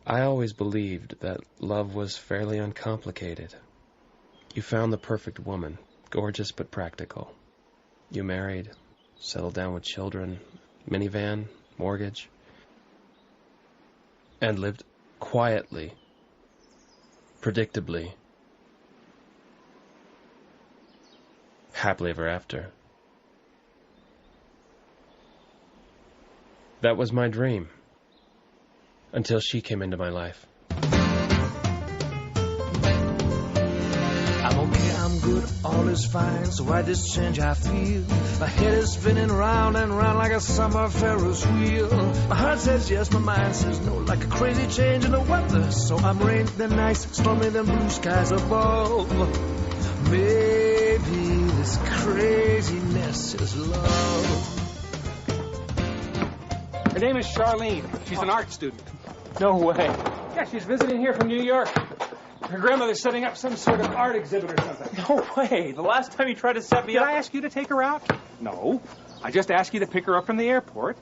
I always believed that love was fairly uncomplicated. You found the perfect woman, gorgeous but practical. You married, settled down with children, minivan, mortgage, and lived quietly, predictably, happily ever after. That was my dream, until she came into my life. I'm okay, I'm good, all is fine, so why this change I feel? My head is spinning round and round like a summer Ferris wheel. My heart says yes, my mind says no, like a crazy change in the weather. So I'm rain, then ice, stormy, then blue skies above. Maybe this craziness is love. Her name is Charlene. She's an art student. No way. Yeah, she's visiting here from New York. Her grandmother's setting up some sort of art exhibit or something. No way. The last time you tried to set me up... Did I ask you to take her out? No. I just asked you to pick her up from the airport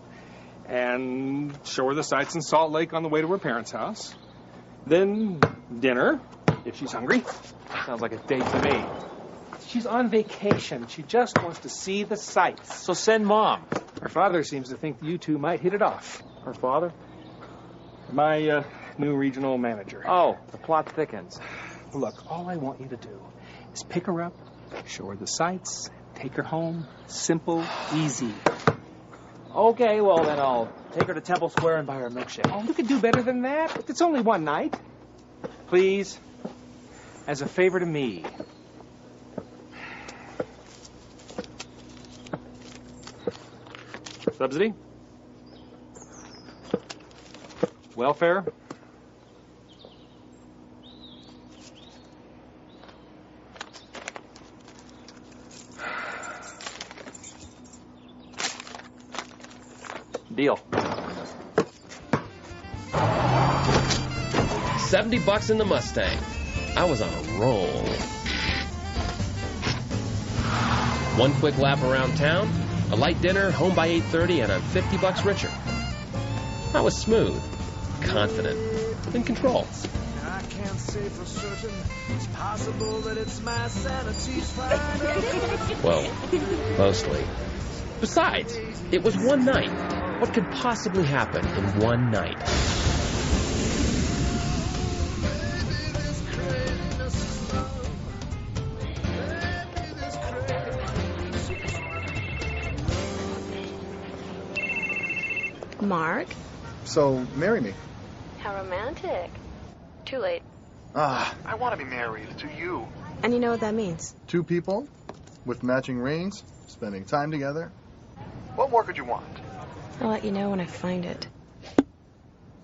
and show her the sights in Salt Lake on the way to her parents' house. Then dinner, if she's hungry. Sounds like a date to me. She's on vacation. She just wants to see the sights. So send Mom. Her father seems to think you two might hit it off. Her father? My new regional manager. Oh, the plot thickens. Look, all I want you to do is pick her up, show her the sights, take her home. Simple, easy. Okay, well, then I'll take her to Temple Square and buy her a milkshake. Oh, you could do better than that. It's only one night. Please, as a favor to me. Subsidy? Welfare? Deal. $70 in the Mustang. I was on a roll. One quick lap around town, a light dinner, home by 8:30, and I'm $50 richer. I was smooth, confident, in control. I can't say for certain. It's possible that it's my sanity's fine. Well, mostly. Besides, it was one night. What could possibly happen in one night? Mark? So, marry me. How romantic. Too late. I want to be married to you. And you know what that means? Two people with matching rings, spending time together. What more could you want? I'll let you know when I find it.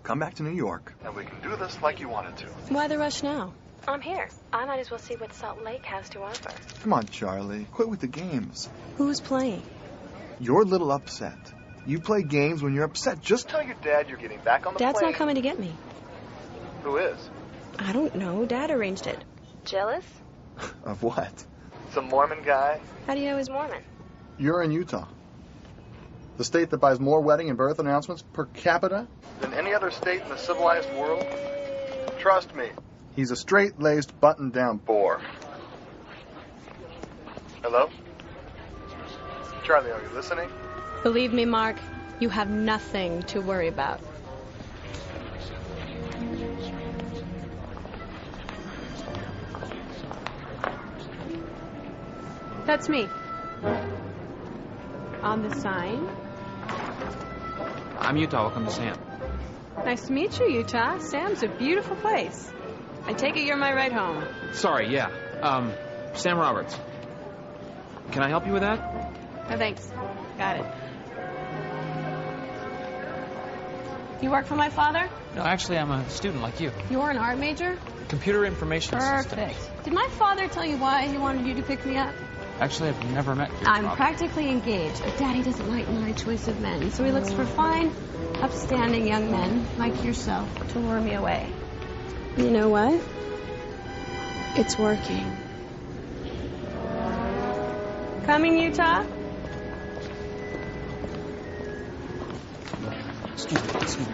Come back to New York, and we can do this like you wanted to. Why the rush now? I'm here. I might as well see what Salt Lake has to offer. Come on, Charlie. Quit with the games. Who's playing? You're a little upset. You play games when you're upset. Just tell your dad you're getting back on the Dad's plane. not coming to get me. Who is? I don't know. Dad arranged it. Jealous? Of what? Some Mormon guy? How do you know he's Mormon? You're in Utah. The state that buys more wedding and birth announcements per capita than any other state in the civilized world. Trust me. He's a straight-laced, button-down bore. Hello? Charlie, are you listening? Believe me, Mark, you have nothing to worry about. That's me. On the sign. I'm Utah. Welcome to Sam. Nice to meet you, Utah. Sam's a beautiful place. I take it you're my ride home. Sorry, yeah. Sam Roberts. Can I help you with that? No, thanks. Got it. You work for my father? No, actually, I'm a student like you. You're an art major? Computer information systems. Perfect. Did my father tell you why he wanted you to pick me up? Actually, I've never met your I'm father. practically engaged, but Daddy doesn't like my choice of men, so he looks for fine, upstanding young men like yourself to lure me away. You know what? It's working. Coming, Utah? Excuse me.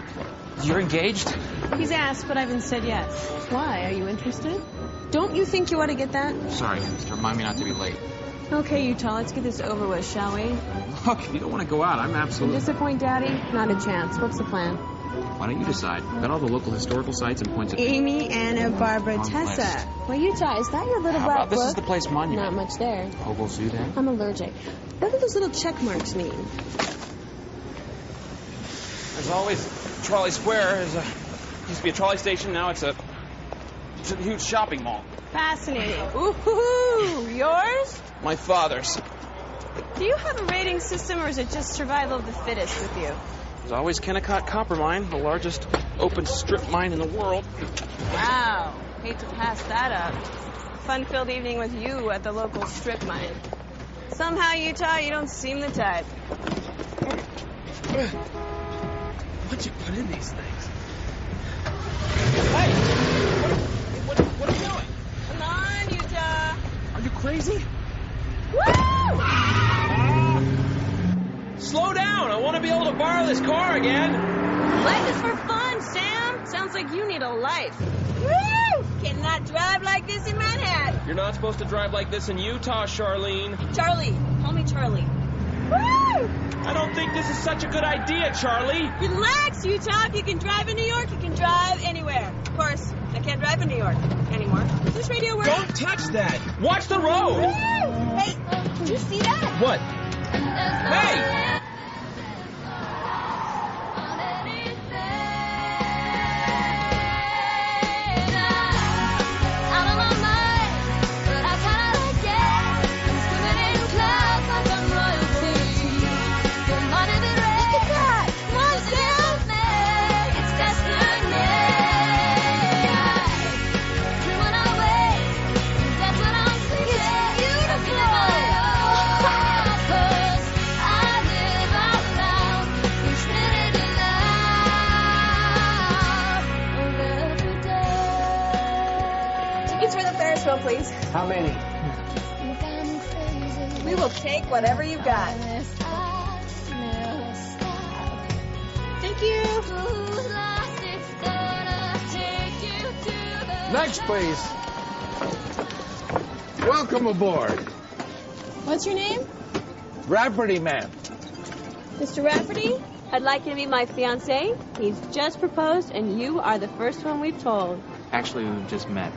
You're engaged? He's asked, but I haven't said yes. Why? Are you interested? Don't you think you ought to get that? Sorry, just remind me not to be late. Okay, Utah, let's get this over with, shall we? Look, if you don't want to go out, I'm absolutely... Disappoint Daddy? Not a chance. What's the plan? Why don't you decide? Got all the local historical sites and points of... Amy, Anna, Barbara, Wrong Tessa. list. Well, Utah, is that your little How black about this book? is the place monument? Not much there. Hobo Zoo there? I'm allergic. What do those little check marks mean? As always, Charly Square is used to be a trolley station. Now it's a huge shopping mall. Fascinating. Ooh, yours? My father's. Do you have a rating system, or is it just survival of the fittest with you? There's always Kennecott Copper Mine, the largest open strip mine in the world. Wow. Hate to pass that up. Fun-filled evening with you at the local strip mine. Somehow, Utah, you don't seem the type. What'd you put in these things? Hey! What are you doing? Come on, Utah. Are you crazy? Woo! Slow down! I want to be able to borrow this car again! Life is for fun, Sam. Sounds like you need a life. Woo! Cannot drive like this in Manhattan. You're not supposed to drive like this in Utah, Charlene. Charlie. Call me Charlie. Woo! I don't think this is such a good idea, Charlie. Relax, Utah. If you can drive in New York, you can drive anywhere. Of course, I can't drive in New York anymore. Does this radio work? Don't touch that! Watch the road! Woo! Hey, did you see that? What? Hey! Please. How many? We will take whatever you got. Thank you. Next, please. Welcome aboard. What's your name? Rafferty, ma'am. Mr. Rafferty, I'd like you to meet my fiancé. He's just proposed, and you are the first one we've told. Actually, we've just met.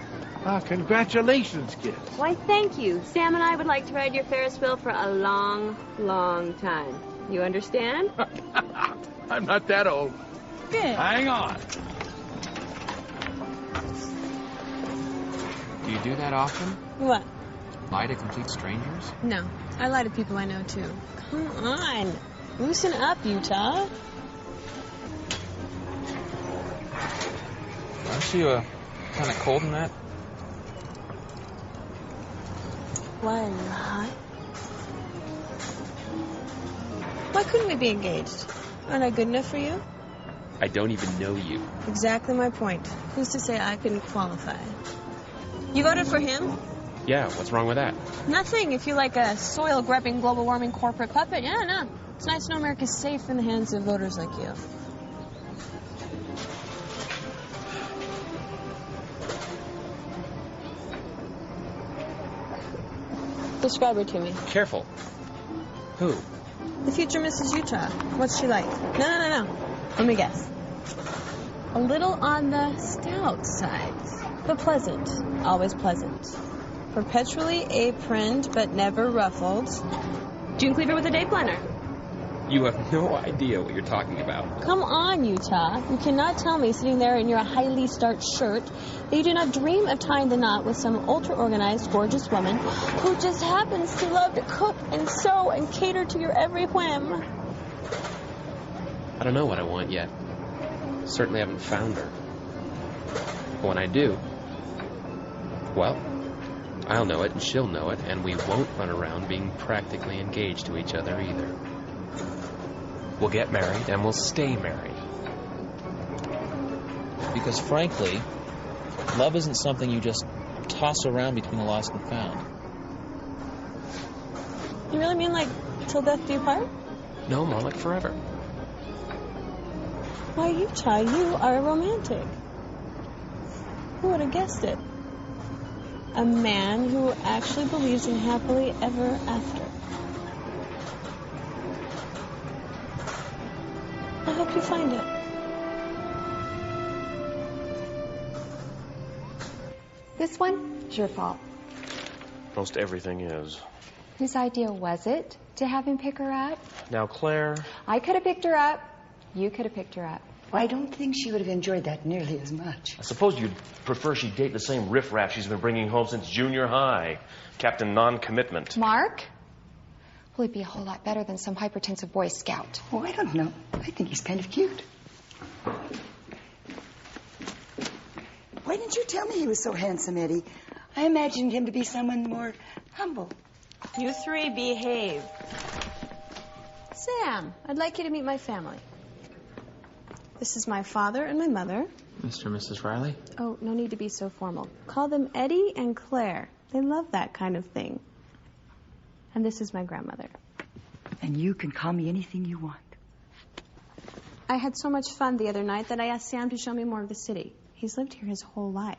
Ah, congratulations, kids. Why, thank you. Sam and I would like to ride your Ferris wheel for a long, long time. You understand? I'm not that old. Good. Hang on. Do you do that often? What? Lie to complete strangers? No. I lie to people I know, too. Come on. Loosen up, Utah. Aren't you, kind of cold in that? Why are you hot? Why couldn't we be engaged? Aren't I good enough for you? I don't even know you. Exactly my point. Who's to say I couldn't qualify? You voted for him? Yeah, what's wrong with that? Nothing. If you like a soil-grubbing, global warming corporate puppet, yeah, no. It's nice to know America's safe in the hands of voters like you. Describe her to me. Careful. Who? The future Mrs. Utah. What's she like? No. Let me guess. A little on the stout side, but pleasant. Always pleasant. Perpetually aproned, but never ruffled. June Cleaver with a day planner. You have no idea what you're talking about. Come on, Utah. You cannot tell me, sitting there in your highly starched shirt, that you do not dream of tying the knot with some ultra-organized, gorgeous woman who just happens to love to cook and sew and cater to your every whim. I don't know what I want yet. Certainly haven't found her. But when I do, well, I'll know it and she'll know it, and we won't run around being practically engaged to each other either. We'll get married, and we'll stay married. Because frankly, love isn't something you just toss around between the lost and found. You really mean like till death do you part? No, more like forever. Why, Utah, you are a romantic. Who would have guessed it? A man who actually believes in happily ever after. I hope you find it. This one is your fault. Most everything is. Whose idea was it to have him pick her up? Now, Claire... I could have picked her up. You could have picked her up. Well, I don't think she would have enjoyed that nearly as much. I suppose you'd prefer she date the same riffraff she's been bringing home since junior high. Captain Non-Commitment. Mark? Well, he'd be a whole lot better than some hypertensive Boy Scout. Oh, I don't know. I think he's kind of cute. Why didn't you tell me he was so handsome, Eddie? I imagined him to be someone more humble. You three behave. Sam, I'd like you to meet my family. This is my father and my mother. Mr. and Mrs. Riley? Oh, no need to be so formal. Call them Eddie and Claire. They love that kind of thing. And this is my grandmother. And you can call me anything you want. I had so much fun the other night that I asked Sam to show me more of the city. He's lived here his whole life.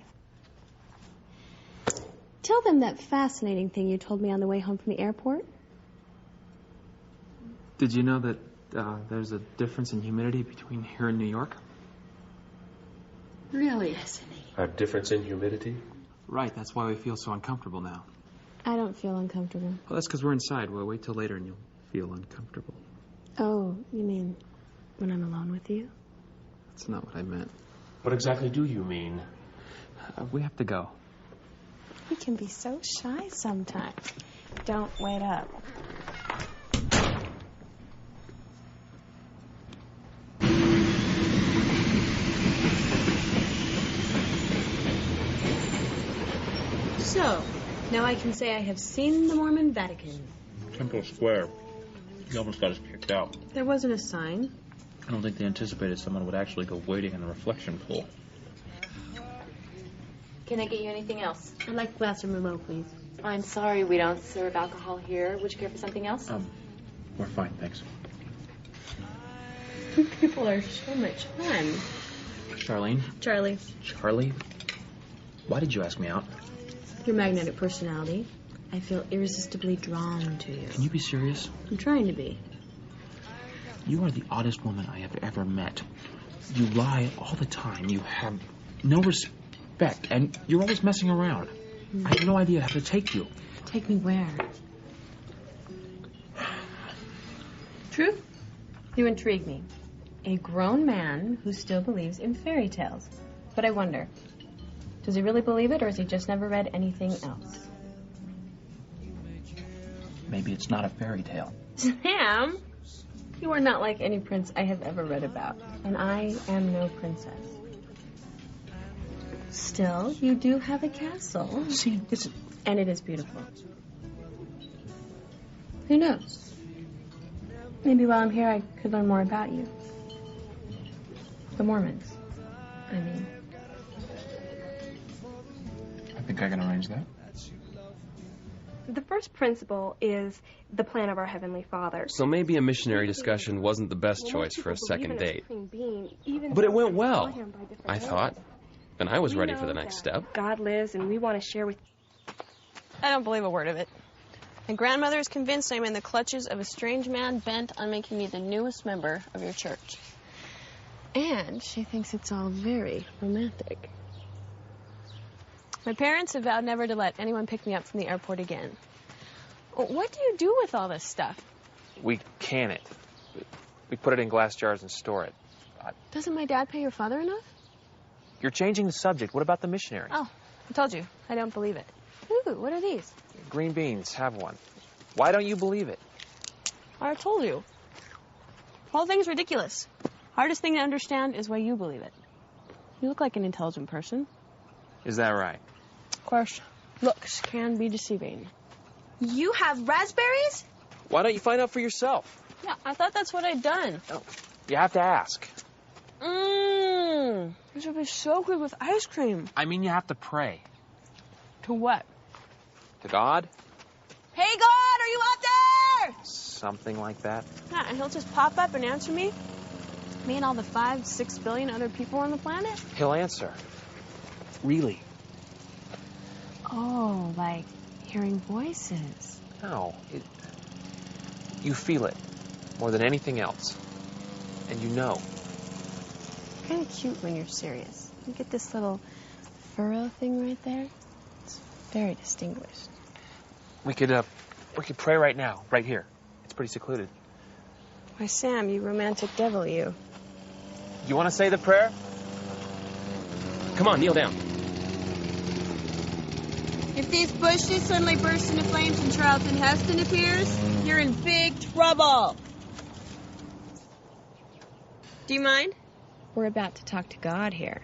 Tell them that fascinating thing you told me on the way home from the airport. Did you know that there's a difference in humidity between here and New York? Really? Fascinating. A difference in humidity? Right, that's why we feel so uncomfortable now. I don't feel uncomfortable. Well, that's because we're inside. We'll wait till later and you'll feel uncomfortable. Oh, you mean when I'm alone with you? That's not what I meant. What exactly do you mean? We have to go. You can be so shy sometimes. Don't wait up. So, now I can say I have seen the Mormon Vatican. Temple Square. You almost got us kicked out. There wasn't a sign. I don't think they anticipated someone would actually go wading in the reflection pool. Can I get you anything else? I'd like a glass of Merlot, please. I'm sorry, we don't serve alcohol here. Would you care for something else? We're fine, thanks. You people are so much fun. Charlene? Charlie. Charly? Why did you ask me out? Your magnetic personality. I feel irresistibly drawn to you. Can you be serious? I'm trying to be. You are the oddest woman I have ever met. You lie all the time. You have no respect, and you're always messing around. I have no idea how to take you. Take me where? Truth? You intrigue me. A grown man who still believes in fairy tales. But I wonder, does he really believe it, or has he just never read anything else? Maybe it's not a fairy tale. Sam, you are not like any prince I have ever read about, and I am no princess. Still, you do have a castle. See, it's... And it is beautiful. Who knows? Maybe while I'm here I could learn more about you. The Mormons, I mean. I think I can arrange that. The first principle is the plan of our Heavenly Father. So maybe a missionary discussion wasn't the best choice for a second date. But it went well, I thought. And I was ready for the next step. God lives, and we want to share with... I don't believe a word of it. My grandmother is convinced I'm in the clutches of a strange man bent on making me the newest member of your church. And she thinks it's all very romantic. My parents have vowed never to let anyone pick me up from the airport again. What do you do with all this stuff? We can it. We put it in glass jars and store it. Doesn't my dad pay your father enough? You're changing the subject. What about the missionary? Oh, I told you. I don't believe it. Ooh, what are these? Green beans. Have one. Why don't you believe it? I told you. The whole thing's ridiculous. Hardest thing to understand is why you believe it. You look like an intelligent person. Is that right? Of course, looks can be deceiving. You have raspberries? Why don't you find out for yourself? Yeah, I thought that's what I'd done. Oh, you have to ask. This would be so good with ice cream. I mean, you have to pray. To what? To God? Hey, God, are you out there? Something like that. Yeah, and he'll just pop up and answer me. Me and all the 5-6 billion other people on the planet? He'll answer. Really. Oh, like hearing voices. No. You feel it more than anything else. And you know. Kind of cute when you're serious. You get this little furrow thing right there. It's very distinguished. We could pray right now, right here. It's pretty secluded. Why, Sam, you romantic devil, you. You want to say the prayer? Come on, kneel down. If these bushes suddenly burst into flames and Charlton Heston appears, you're in big trouble. Do you mind? We're about to talk to God here.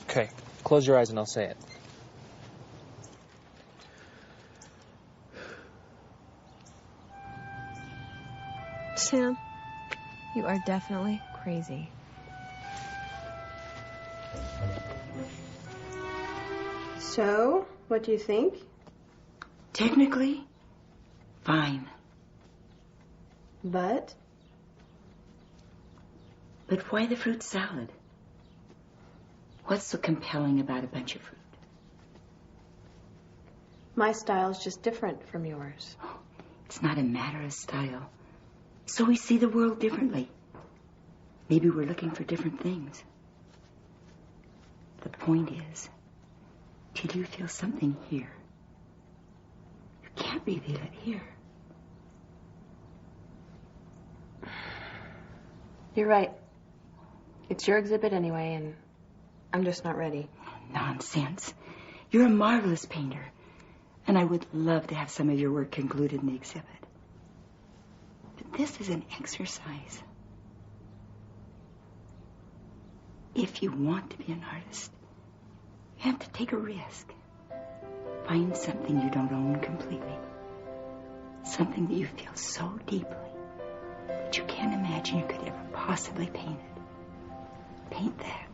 Okay, close your eyes and I'll say it. Sam, you are definitely crazy. So, what do you think? Technically, fine. But why the fruit salad? What's so compelling about a bunch of fruit? my style's just different from yours. It's not a matter of style. So we see the world differently. Maybe we're looking for different things. The point is, till you feel something here, you can't reveal it here. You're right. It's your exhibit anyway, and I'm just not ready. Nonsense. You're a marvelous painter, and I would love to have some of your work included in the exhibit. But this is an exercise. If you want to be an artist, you have to take a risk. Find something you don't own completely. Something that you feel so deeply that you can't imagine you could ever possibly paint it. Paint that.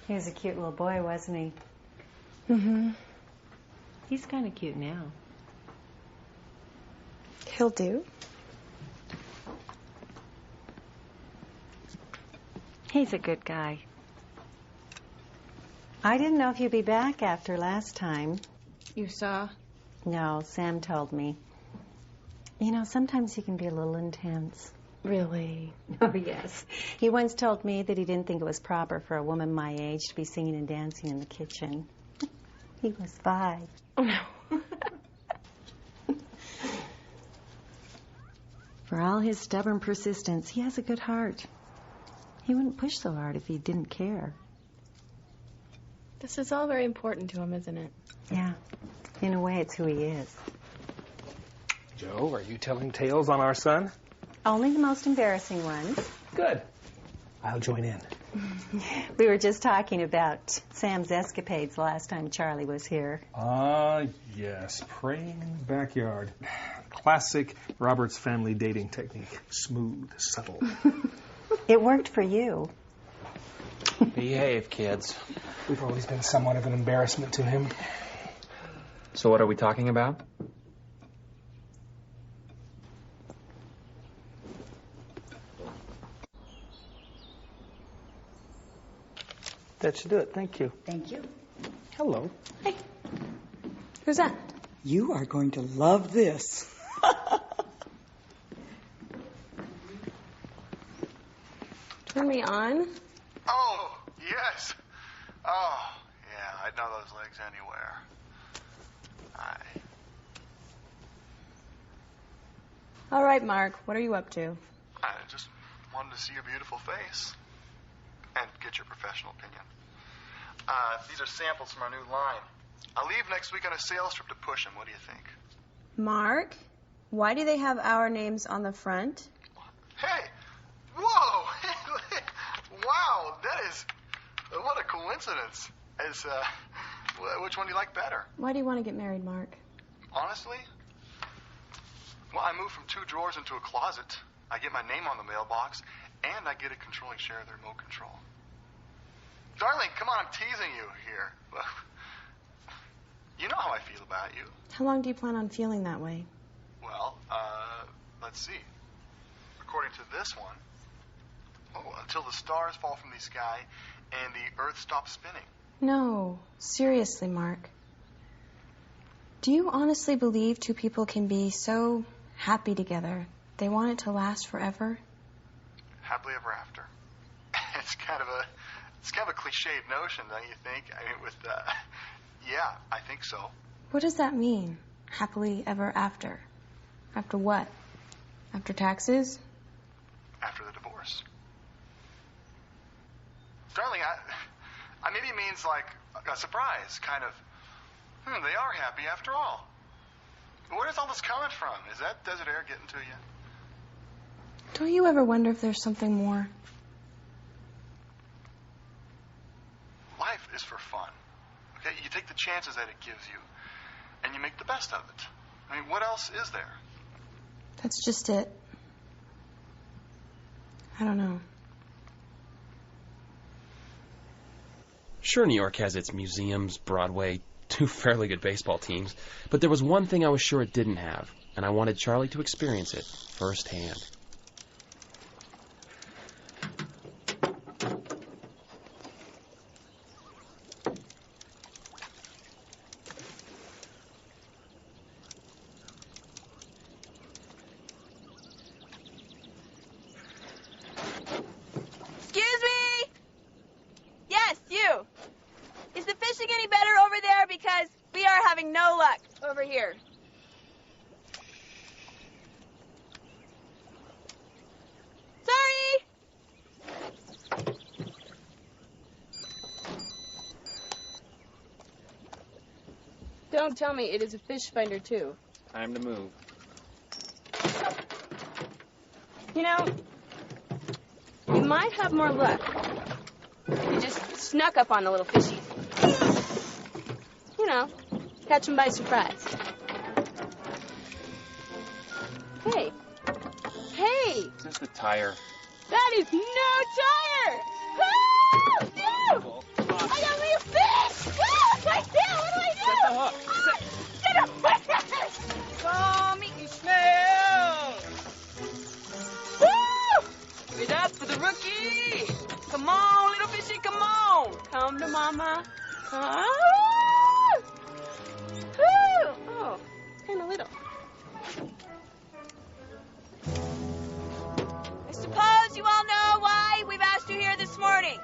He was a cute little boy, wasn't he? Mm-hmm. He's kind of cute now. He'll do. He's a good guy. I didn't know if you'd be back after last time. You saw? No, Sam told me. You know, sometimes he can be a little intense. Really? Oh, yes. He once told me that he didn't think it was proper for a woman my age to be singing and dancing in the kitchen. He was 5. Oh, no. For all his stubborn persistence, he has a good heart. He wouldn't push so hard if he didn't care. This is all very important to him, isn't it? Yeah. In a way, it's who he is. Joe, are you telling tales on our son? Only the most embarrassing ones. Good. I'll join in. We were just talking about Sam's escapades the last time Charlie was here. Ah, yes. Praying in the backyard. Classic Roberts family dating technique. Smooth, subtle. It worked for you. Behave, kids. We've always been somewhat of an embarrassment to him. So what are we talking about? That should do it. Thank you. Thank you. Hello. Hey. Who's that? You are going to love this. Turn me on? Oh, yes. Oh, yeah, I'd know those legs anywhere. All right, Mark. What are you up to? I just wanted to see your beautiful face and get your professional opinion. These are samples from our new line. I'll leave next week on a sales trip to push them. What do you think? Mark, why do they have our names on the front? Hey! Whoa! Wow, that is... What a coincidence. Which one do you like better? Why do you want to get married, Mark? Honestly? Well, I moved from 2 drawers into a closet. I get my name on the mailbox, and I get a controlling share of the remote control. Darling, come on, I'm teasing you here. You know how I feel about you. How long do you plan on feeling that way? Well, let's see. According to this one, until the stars fall from the sky and the earth stops spinning. No, seriously, Mark. Do you honestly believe two people can be so happy together they want it to last forever? Happily ever after. It's kind of a cliched notion, don't you think? I mean, yeah, I think so. What does that mean? Happily ever after? After what? After taxes? After the divorce. Darling, I maybe it means like a surprise, kind of. They are happy after all. Where's all this coming from? Is that desert air getting to you? Don't you ever wonder if there's something more? Life is for fun. Okay, you take the chances that it gives you, and you make the best of it. I mean, what else is there? That's just it. I don't know. Sure, New York has its museums, Broadway, 2 fairly good baseball teams, but there was one thing I was sure it didn't have, and I wanted Charly to experience it firsthand. Excuse me? Yes, you. Is the fishing any better over there? Because we are having no luck over here. Sorry. Don't tell me it is a fish finder, too. Time to move. You know, you might have more luck. You just snuck up on the little fishies. You know, catch them by surprise. Hey. Hey! Is this the tire? That is no tire! Oh, no! I got me a fish! Oh, right there! What do I do? Set the hook. Get a fish! Come eat me smell. Woo! Wait up for the rookie. Come on, little fishy, come on. Come to mama. Come. Woo! Oh, kind of little. I suppose you all know why we've asked you here this morning.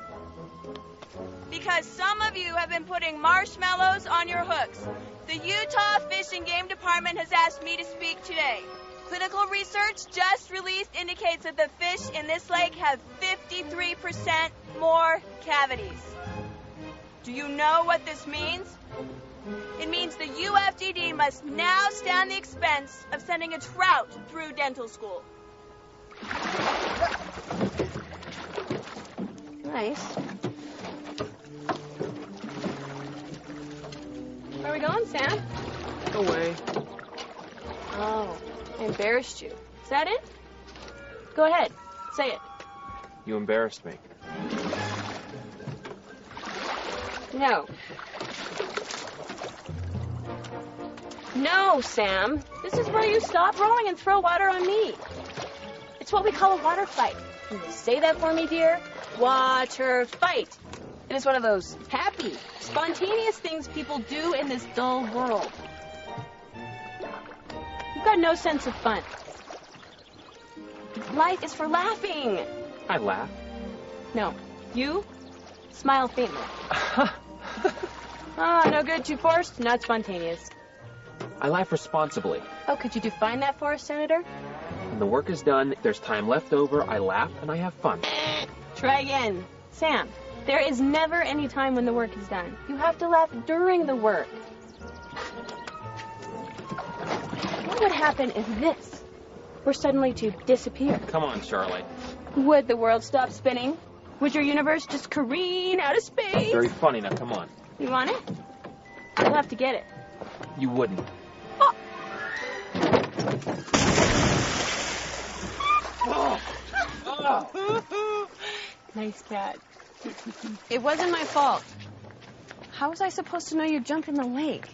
Because some of you have been putting marshmallows on your hooks. The Utah Fish and Game Department has asked me to speak today. Clinical research just released indicates that the fish in this lake have 53% more cavities. Do you know what this means? It means the UFDD must now stand the expense of sending a trout through dental school. Nice. Where are we going, Sam? Away. Oh, I embarrassed you. Is that it? Go ahead. Say it. You embarrassed me. No. No, Sam. This is where you stop rowing and throw water on me. It's what we call a water fight. Can you say that for me, dear? Water fight. It is one of those happy, spontaneous things people do in this dull world. You've got no sense of fun. Life is for laughing. I laugh. No. You smile faintly. Ah, no good, too forced, not spontaneous. I laugh responsibly. Oh, could you define that for us, Senator? When the work is done, if there's time left over, I laugh and I have fun. Try again. Sam, there is never any time when the work is done. You have to laugh during the work. What would happen if this were suddenly to disappear? Come on, Charly. Would the world stop spinning? Would your universe just careen out of space? Very funny, now come on. You want it? You'll have to get it. You wouldn't. Nice cat. It wasn't my fault. How was I supposed to know you jumped in the lake?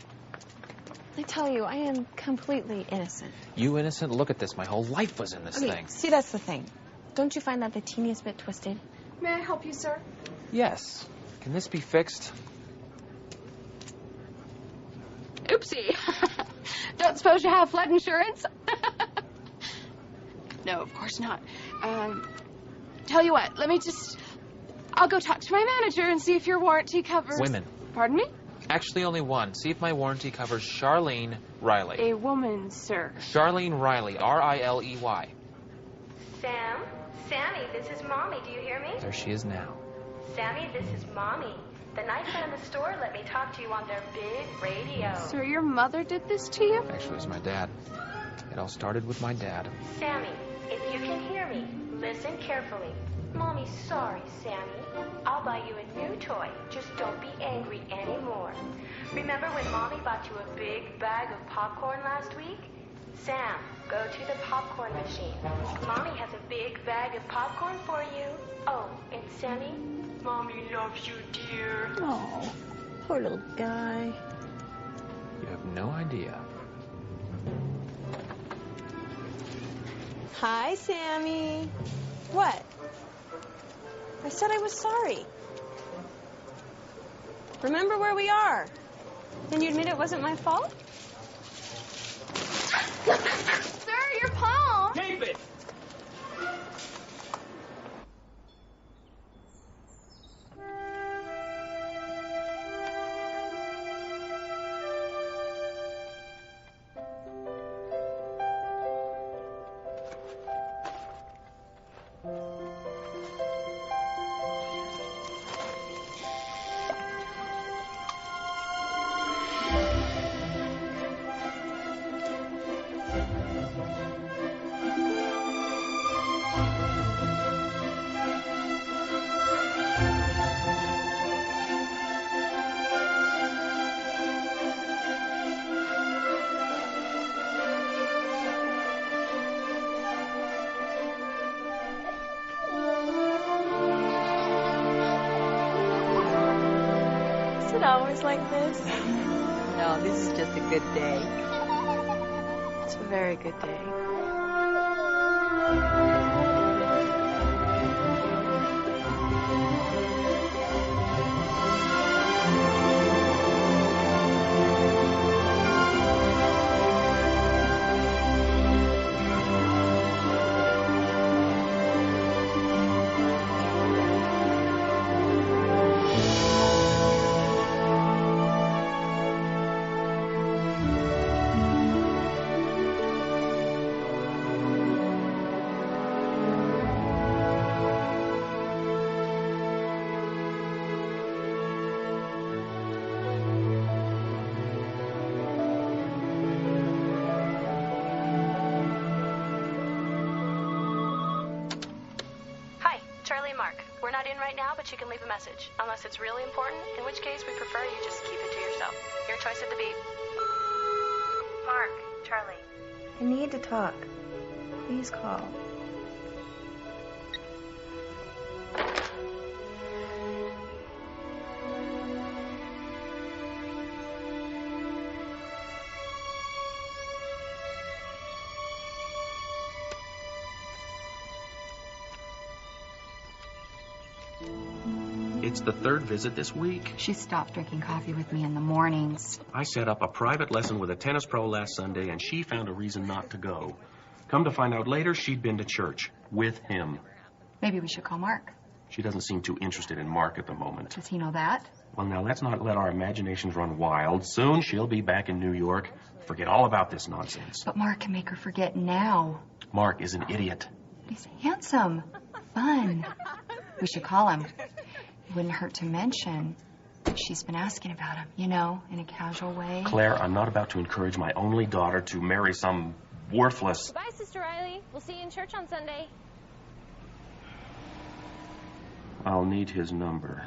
I tell you, I am completely innocent. You innocent? Look at this. My whole life was in this thing. See, that's the thing. Don't you find that the teeniest bit twisted? May I help you, sir? Yes. Can this be fixed? Oopsie. Don't suppose you have flood insurance? No, of course not. Tell you what, I'll go talk to my manager and see if your warranty covers... Women. Pardon me? Actually, only one. See if my warranty covers Charlene Riley. A woman, sir. Charlene Riley. R-I-L-E-Y. Sam? Sammy, this is Mommy. Do you hear me? There she is now. Sammy, this is Mommy. The nice man in the store let me talk to you on their big radio. Sir, your mother did this to you? Actually, it was my dad. It all started with my dad. Sammy, if you can hear me, listen carefully. Mommy's sorry, Sammy. I'll buy you a new toy. Just don't be angry anymore. Remember when Mommy bought you a big bag of popcorn last week? Sam, go to the popcorn machine. Mommy has a big bag of popcorn for you. Oh, and Sammy, Mommy loves you, dear. Oh, poor little guy. You have no idea. Hi, Sammy. What? I said I was sorry. Remember where we are. Then you admit it wasn't my fault? Sir, your palm! Keep it! Is it always like this? No, this is just a good day. It's a very good day. Charlie, Mark. We're not in right now, but you can leave a message. Unless it's really important, in which case we prefer you just keep it to yourself. Your choice at the beep. Mark, Charlie. I need to talk. Please call. It's the third visit this week. She stopped drinking coffee with me in the mornings. I set up a private lesson with a tennis pro last Sunday, and she found a reason not to go. Come to find out later, she'd been to church with him. Maybe we should call Mark. She doesn't seem too interested in Mark at the moment. Does he know that? Well, now, let's not let our imaginations run wild. Soon she'll be back in New York. Forget all about this nonsense. But Mark can make her forget now. Mark is an idiot. He's handsome. Fun. We should call him. It wouldn't hurt to mention that she's been asking about him, you know, in a casual way. Claire, I'm not about to encourage my only daughter to marry some worthless... Goodbye, Sister Riley. We'll see you in church on Sunday. I'll need his number.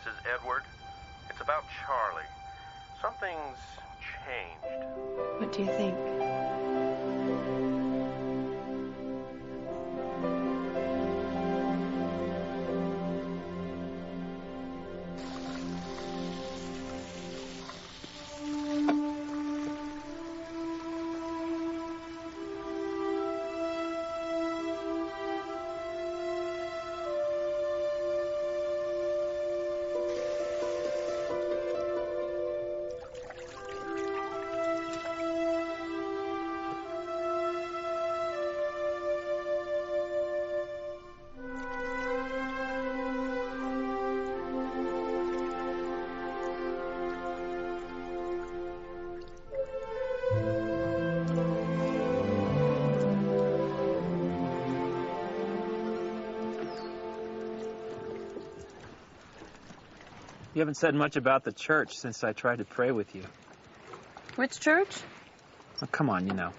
This is Edward. It's about Charlie. Something's changed. What do you think? You haven't said much about the church since I tried to pray with you. Which church? Oh, come on, you know.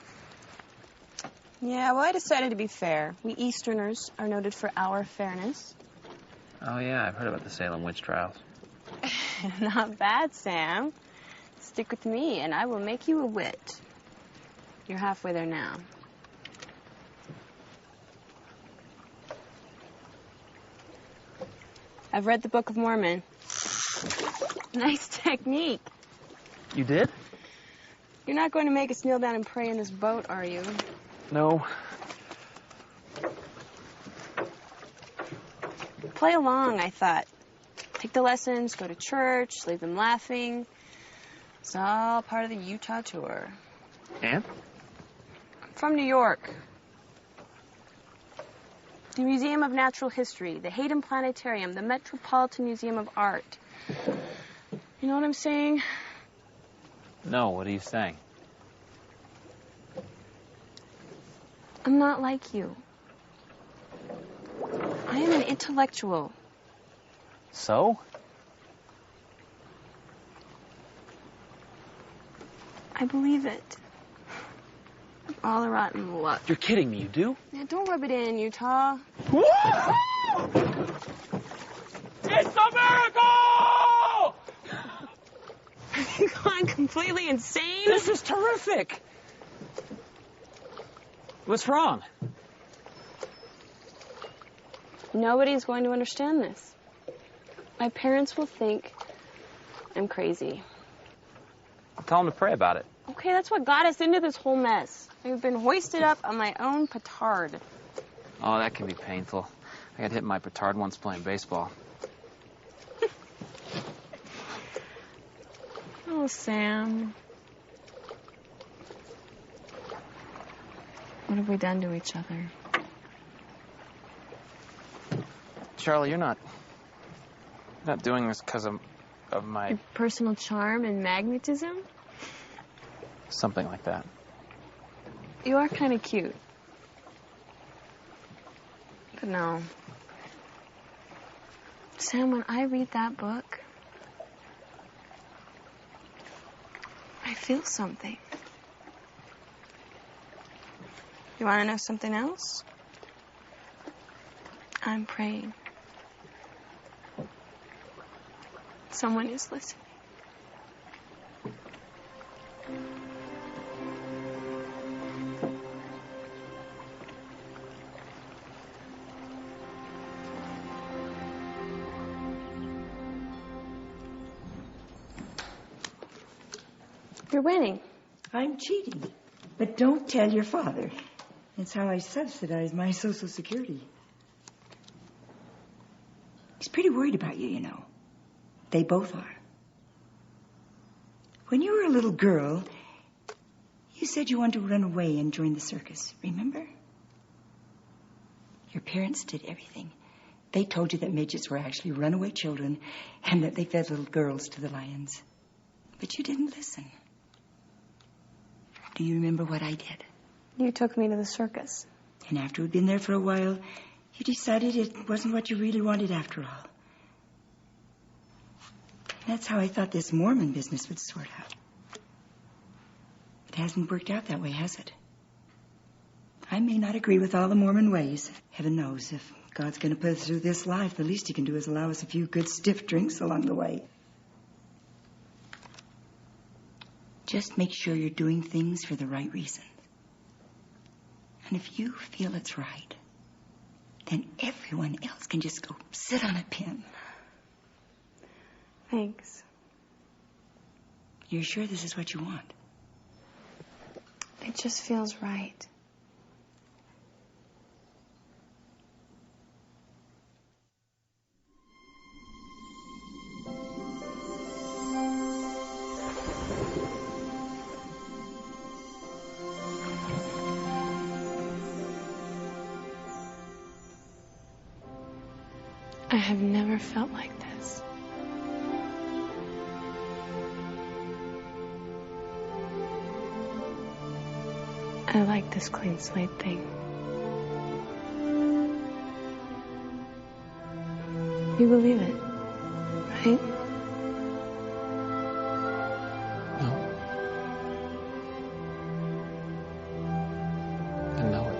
Yeah, well, I decided to be fair. We Easterners are noted for our fairness. Oh, yeah, I've heard about the Salem witch trials. Not bad, Sam. Stick with me, and I will make you a wit. You're halfway there now. I've read the Book of Mormon. Nice technique. You did? You're not going to make us kneel down and pray in this boat, are you? No. Play along, I thought. Take the lessons, go to church, leave them laughing. It's all part of the Utah tour. And? I'm from New York. The Museum of Natural History, the Hayden Planetarium, the Metropolitan Museum of Art. You know what I'm saying? No, what are you saying? I'm not like you. I am an intellectual. So? I believe it. All the rotten luck. You're kidding me, you do? Yeah, don't rub it in, Utah. It's a miracle! Have you gone completely insane? This is terrific! What's wrong? Nobody's going to understand this. My parents will think I'm crazy. I'll tell them to pray about it. Okay, that's what got us into this whole mess. I've been hoisted up on my own petard. Oh, that can be painful. I got hit in my petard once playing baseball. Oh, Sam. What have we done to each other? Charlie, you're not doing this because of my... Your personal charm and magnetism? Something like that. You are kind of cute. But no. Sam, when I read that book, I feel something. You want to know something else? I'm praying. Someone is listening. You're winning. I'm cheating. But don't tell your father. It's how I subsidize my Social Security. He's pretty worried about you, you know. They both are. When you were a little girl, you said you wanted to run away and join the circus, remember? Your parents did everything. They told you that midgets were actually runaway children and that they fed little girls to the lions. But you didn't listen. Do you remember what I did? You took me to the circus. And after we'd been there for a while, you decided it wasn't what you really wanted after all. That's how I thought this Mormon business would sort out. It hasn't worked out that way, has it? I may not agree with all the Mormon ways. Heaven knows, if God's going to put us through this life, the least he can do is allow us a few good stiff drinks along the way. Just make sure you're doing things for the right reasons. And if you feel it's right, then everyone else can just go sit on a pin. Thanks. You're sure this is what you want? It just feels right. I have never felt like this. I like this clean slate thing. You believe it, right? No. I know it.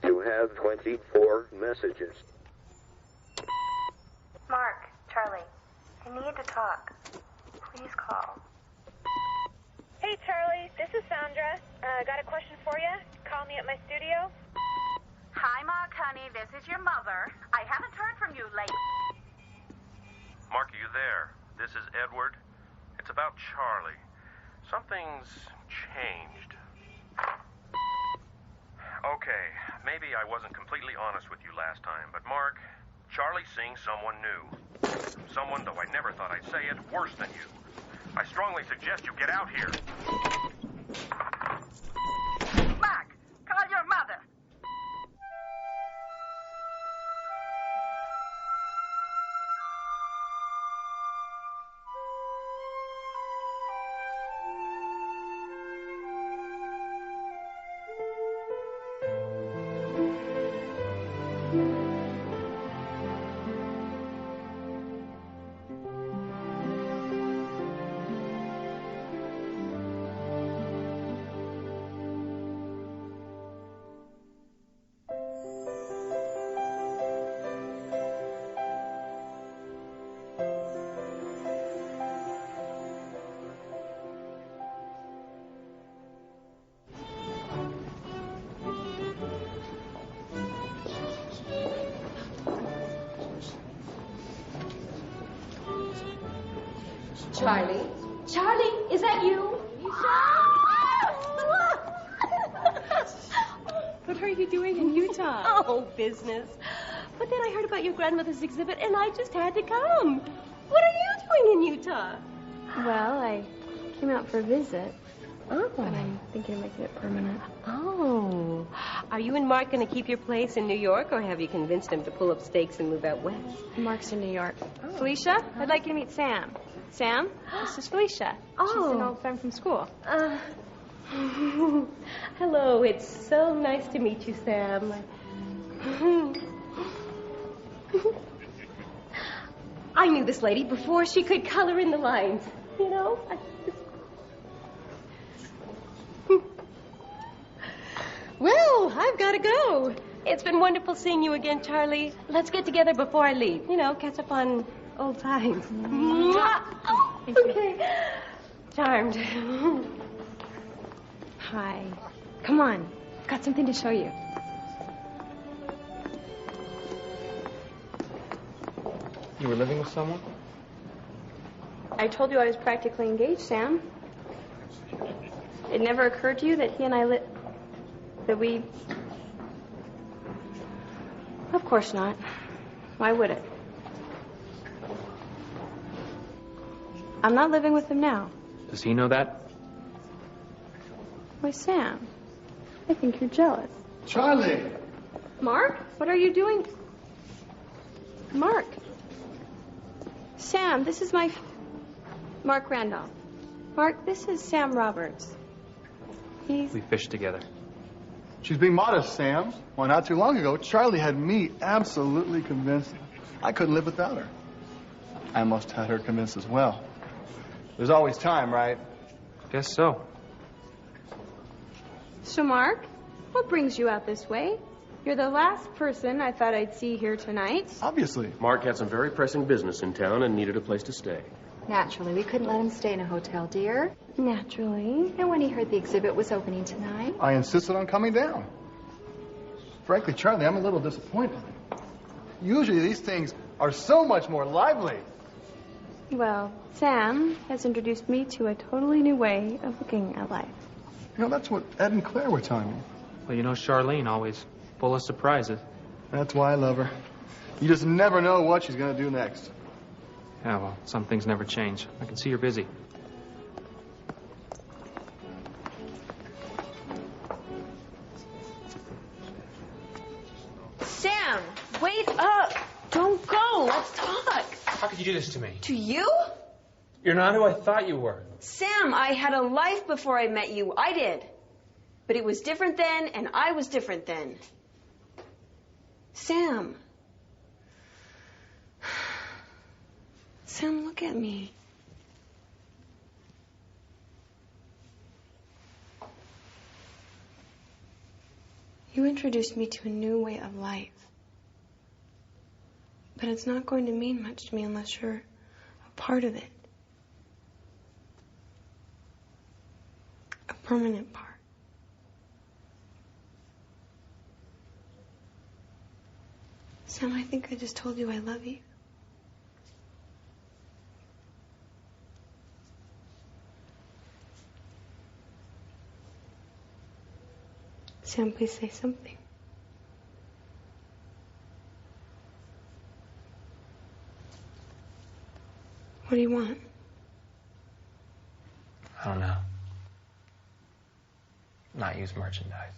You have 24 messages. Mark, Charlie, I need to talk. Please call. Hey, Charlie, this is Sandra. Got a question for you? Call me at my studio. Hi, Mark, honey. This is your mother. I haven't heard from you lately. Mark, are you there? This is Edward. It's about Charlie. Something's changed. Okay, maybe I wasn't completely honest with you last time, but Mark, Charlie's seeing someone new. Someone, though I never thought I'd say it, worse than you. I strongly suggest you get out here. Mark, call your mother. Charlie? Charlie, is that you? What are you doing in Utah? Oh, business. But then I heard about your grandmother's exhibit, and I just had to come. What are you doing in Utah? Well, I came out for a visit. Oh. But I'm thinking of making it permanent. Oh. Are you and Mark going to keep your place in New York, or have you convinced him to pull up stakes and move out west? Mark's in New York. Oh. Felicia, I'd like you to meet Sam. Sam, this is Felicia. Oh. She's an old friend from school. Hello, it's so nice to meet you, Sam. I knew this lady before she could color in the lines. You know? Well, I've got to go. It's been wonderful seeing you again, Charlie. Let's get together before I leave. You know, catch up on old times. Oh, okay. Charmed. Hi. Come on. I've got something to show you. You were living with someone? I told you I was practically engaged, Sam. It never occurred to you that he and I that we... Of course not. Why would it? I'm not living with him now. Does he know that? Why, Sam, I think you're jealous. Charlie, Mark, what are you doing? Mark. Sam, this is my... Mark Randolph. Mark, this is Sam Roberts. We fished together. She's being modest, Sam. Well, not too long ago, Charlie had me absolutely convinced I couldn't live without her. I almost had her convinced as well. There's always time, right? Guess so. So, Mark, what brings you out this way? You're the last person I thought I'd see here tonight. Obviously. Mark had some very pressing business in town and needed a place to stay. Naturally, we couldn't let him stay in a hotel, dear. Naturally. And when he heard the exhibit was opening tonight... I insisted on coming down. Frankly, Charlie, I'm a little disappointed. Usually these things are so much more lively. Well, Sam has introduced me to a totally new way of looking at life. You know, that's what Ed and Claire were telling me. Well, you know, Charlene always full of surprises. That's why I love her. You just never know what she's going to do next. Yeah, well, some things never change. I can see you're busy. Sam, wait up. Don't go. Let's talk. How could you do this to me? To you? You're not who I thought you were. Sam, I had a life before I met you. I did. But it was different then, and I was different then. Sam. Sam, look at me. You introduced me to a new way of life. But it's not going to mean much to me unless you're a part of it. A permanent part. Sam, I think I just told you I love you. Sam, please say something. What do you want? I don't know. Not use merchandise.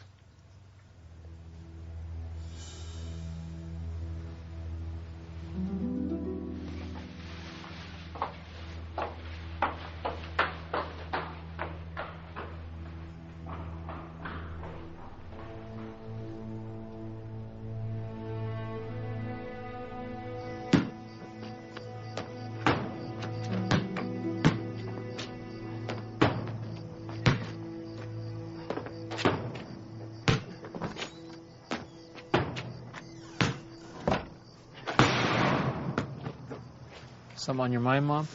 Something on your mind, Mom?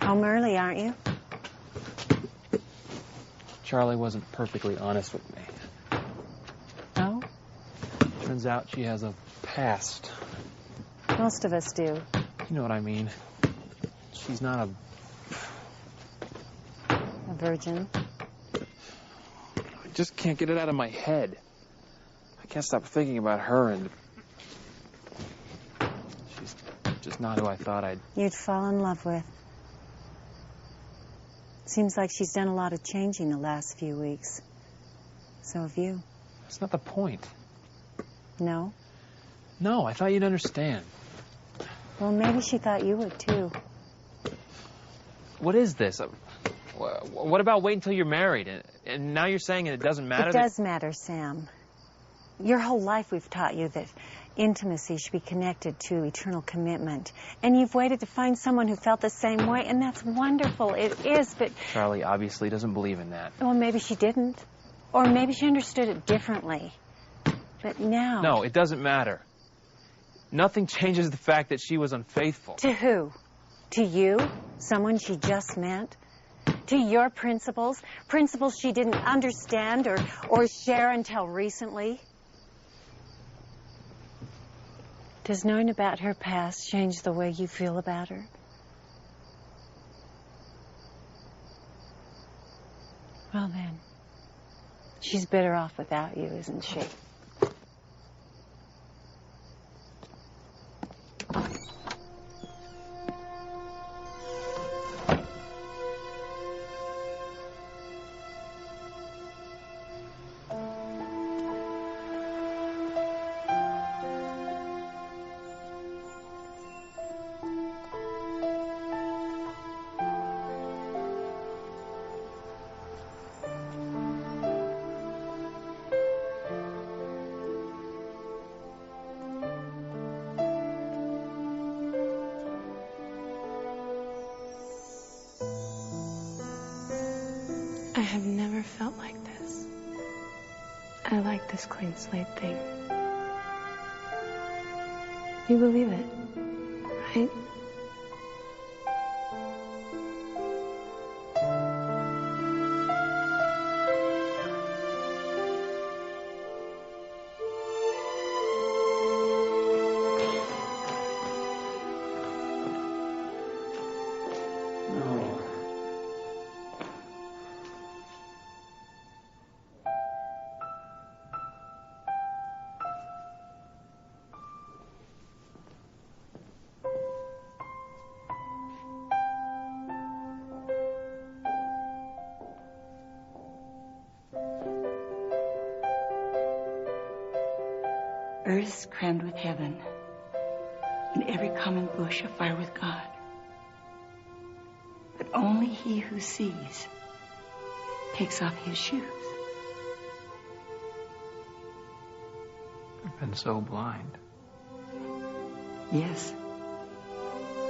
Home early, aren't you? Charlie wasn't perfectly honest with me. Oh? Turns out she has a past. Most of us do. You know what I mean. She's not a virgin. I just can't get it out of my head. I can't stop thinking about her, and she's just not who I thought you'd fall in love with. Seems like she's done a lot of changing the last few weeks. So have you. That's not the point. No? No, I thought you'd understand. Well, maybe she thought you would, too. What is this? What about wait until you're married? And now you're saying it doesn't matter? It does matter, Sam. Your whole life we've taught you that intimacy should be connected to eternal commitment. And you've waited to find someone who felt the same way, and that's wonderful. It is, but... Charlie obviously doesn't believe in that. Well, maybe she didn't. Or maybe she understood it differently. But now... No, it doesn't matter. Nothing changes the fact that she was unfaithful. To who? To you? Someone she just met? To your principles? Principles she didn't understand or share until recently? Does knowing about her past change the way you feel about her? Well then, she's better off without you, isn't she? I have never felt like this. I like this clean slate thing. You believe it, right? Earth's crammed with heaven, and every common bush afire with God. But only he who sees takes off his shoes. I've been so blind. Yes.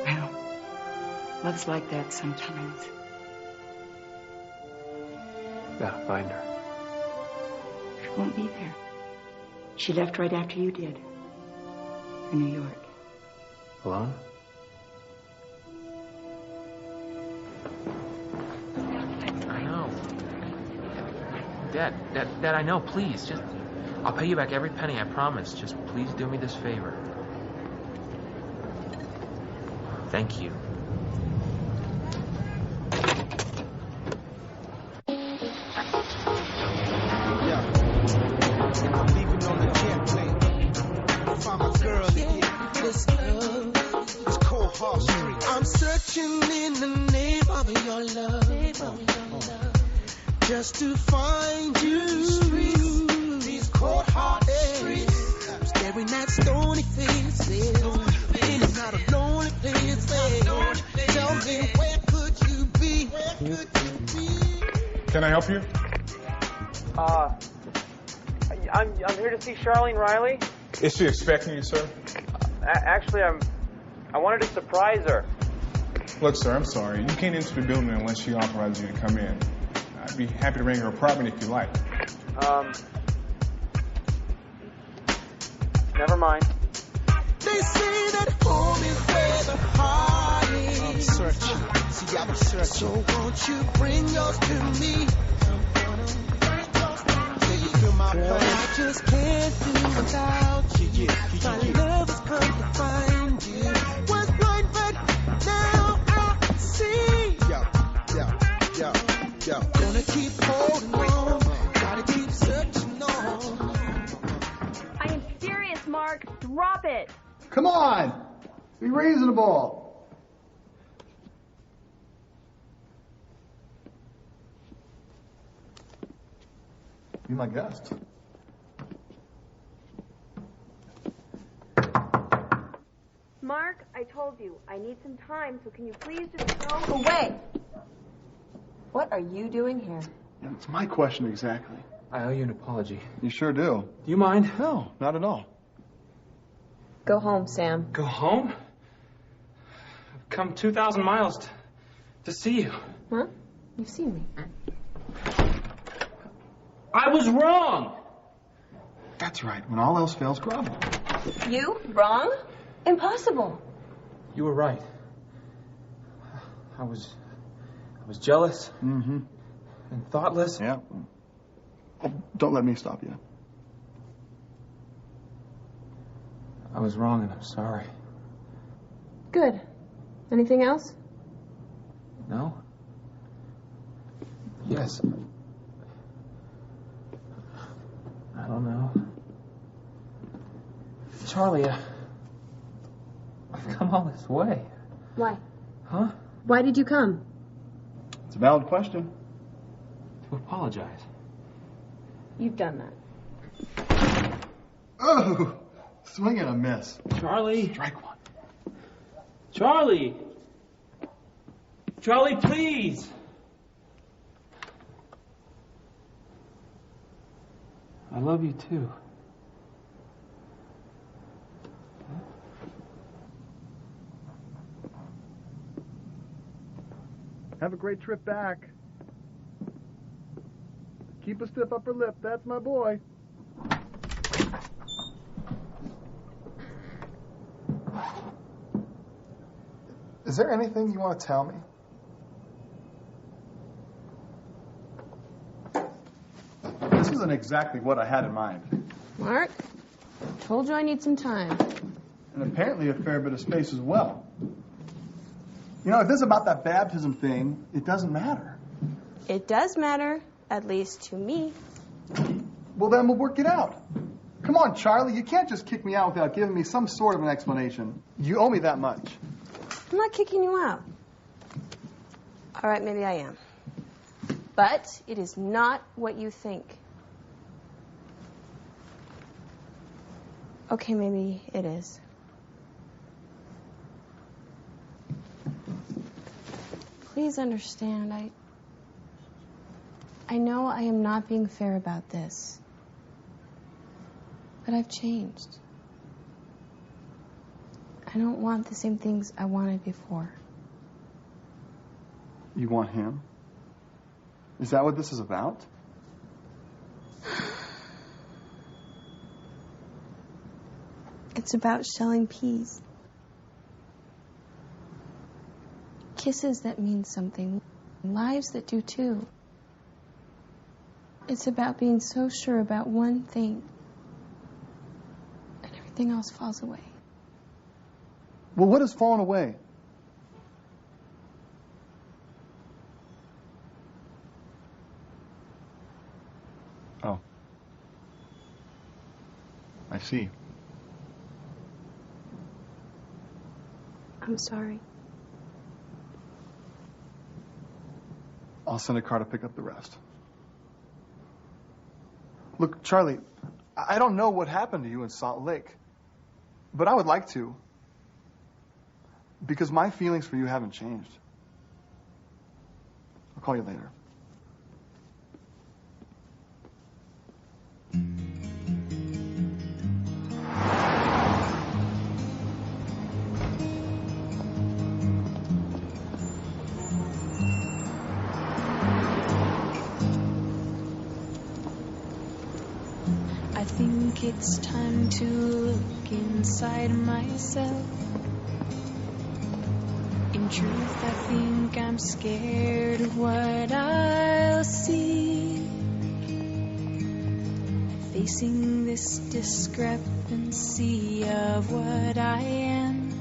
Well, love's like that sometimes. Gotta find her. She won't be there. She left right after you did. For New York. Alone? I know. Dad, I know. Please, just... I'll pay you back every penny, I promise. Just please do me this favor. Thank you. I'm searching in the name of your love, just to find you. These cold hard streets, staring at stony faces, in and out of lonely places. Tell me, where could you be? Where could you be? Can I help you? I'm here to see Charlene Riley. Is she expecting you, sir? Actually, I wanted to surprise her. Look, sir, I'm sorry. You can't enter the building unless she authorizes you to come in. I'd be happy to ring her apartment if you like. Never mind. They say that home is where the heart is. I'm searching. See, I'm searching. So won't you bring yours to me? Can you feel my pain? I just can't do without you. My love has come to find you. Was blind, but now I see. Yo. Gonna keep holding on. Gotta keep searching on. I am serious, Mark. Drop it. Come on! Be reasonable. Be my guest. Mark, I told you, I need some time, so can you please just go away? What are you doing here? Yeah, it's my question exactly. I owe you an apology. You sure do. Do you mind? No, not at all. Go home, Sam. Go home? I've come 2,000 miles to see you. Huh? You've seen me. I was wrong! That's right. When all else fails, grovel. You? Wrong? Impossible. You were right. I was jealous. Mm-hmm. And thoughtless. Yeah. Oh, don't let me stop you. I was wrong and I'm sorry. Good. Anything else? No? Yes. I don't know. Charlie, I've come all this way. Why? Huh? Why did you come? It's a valid question. To apologize. You've done that. Oh! Swing and a miss. Charlie! Strike one. Charlie! Charlie, please! I love you too. Have a great trip back. keep a stiff upper lip. That's my boy. Is there anything you want to tell me? This isn't exactly what I had in mind. Mark, told you I need some time. And apparently a fair bit of space as well. You know, if this is about that baptism thing, it doesn't matter. It does matter, at least to me. Well, then we'll work it out. Come on, Charlie, you can't just kick me out without giving me some sort of an explanation. You owe me that much. I'm not kicking you out. All right, maybe I am. But it is not what you think. Okay, maybe it is. Please understand, I know I am not being fair about this, but I've changed. I don't want the same things I wanted before. You want him? Is that what this is about? It's about shelling peas. Kisses that mean something. Lives that do too. It's about being so sure about one thing, and everything else falls away. Well, what has fallen away? Oh. I see. I'm sorry. I'll send a car to pick up the rest. Look, Charlie, I don't know what happened to you in Salt Lake, but I would like to, because my feelings for you haven't changed. I'll call you later. I think it's time to look inside myself. In truth, I think I'm scared of what I'll see. Facing this discrepancy of what I am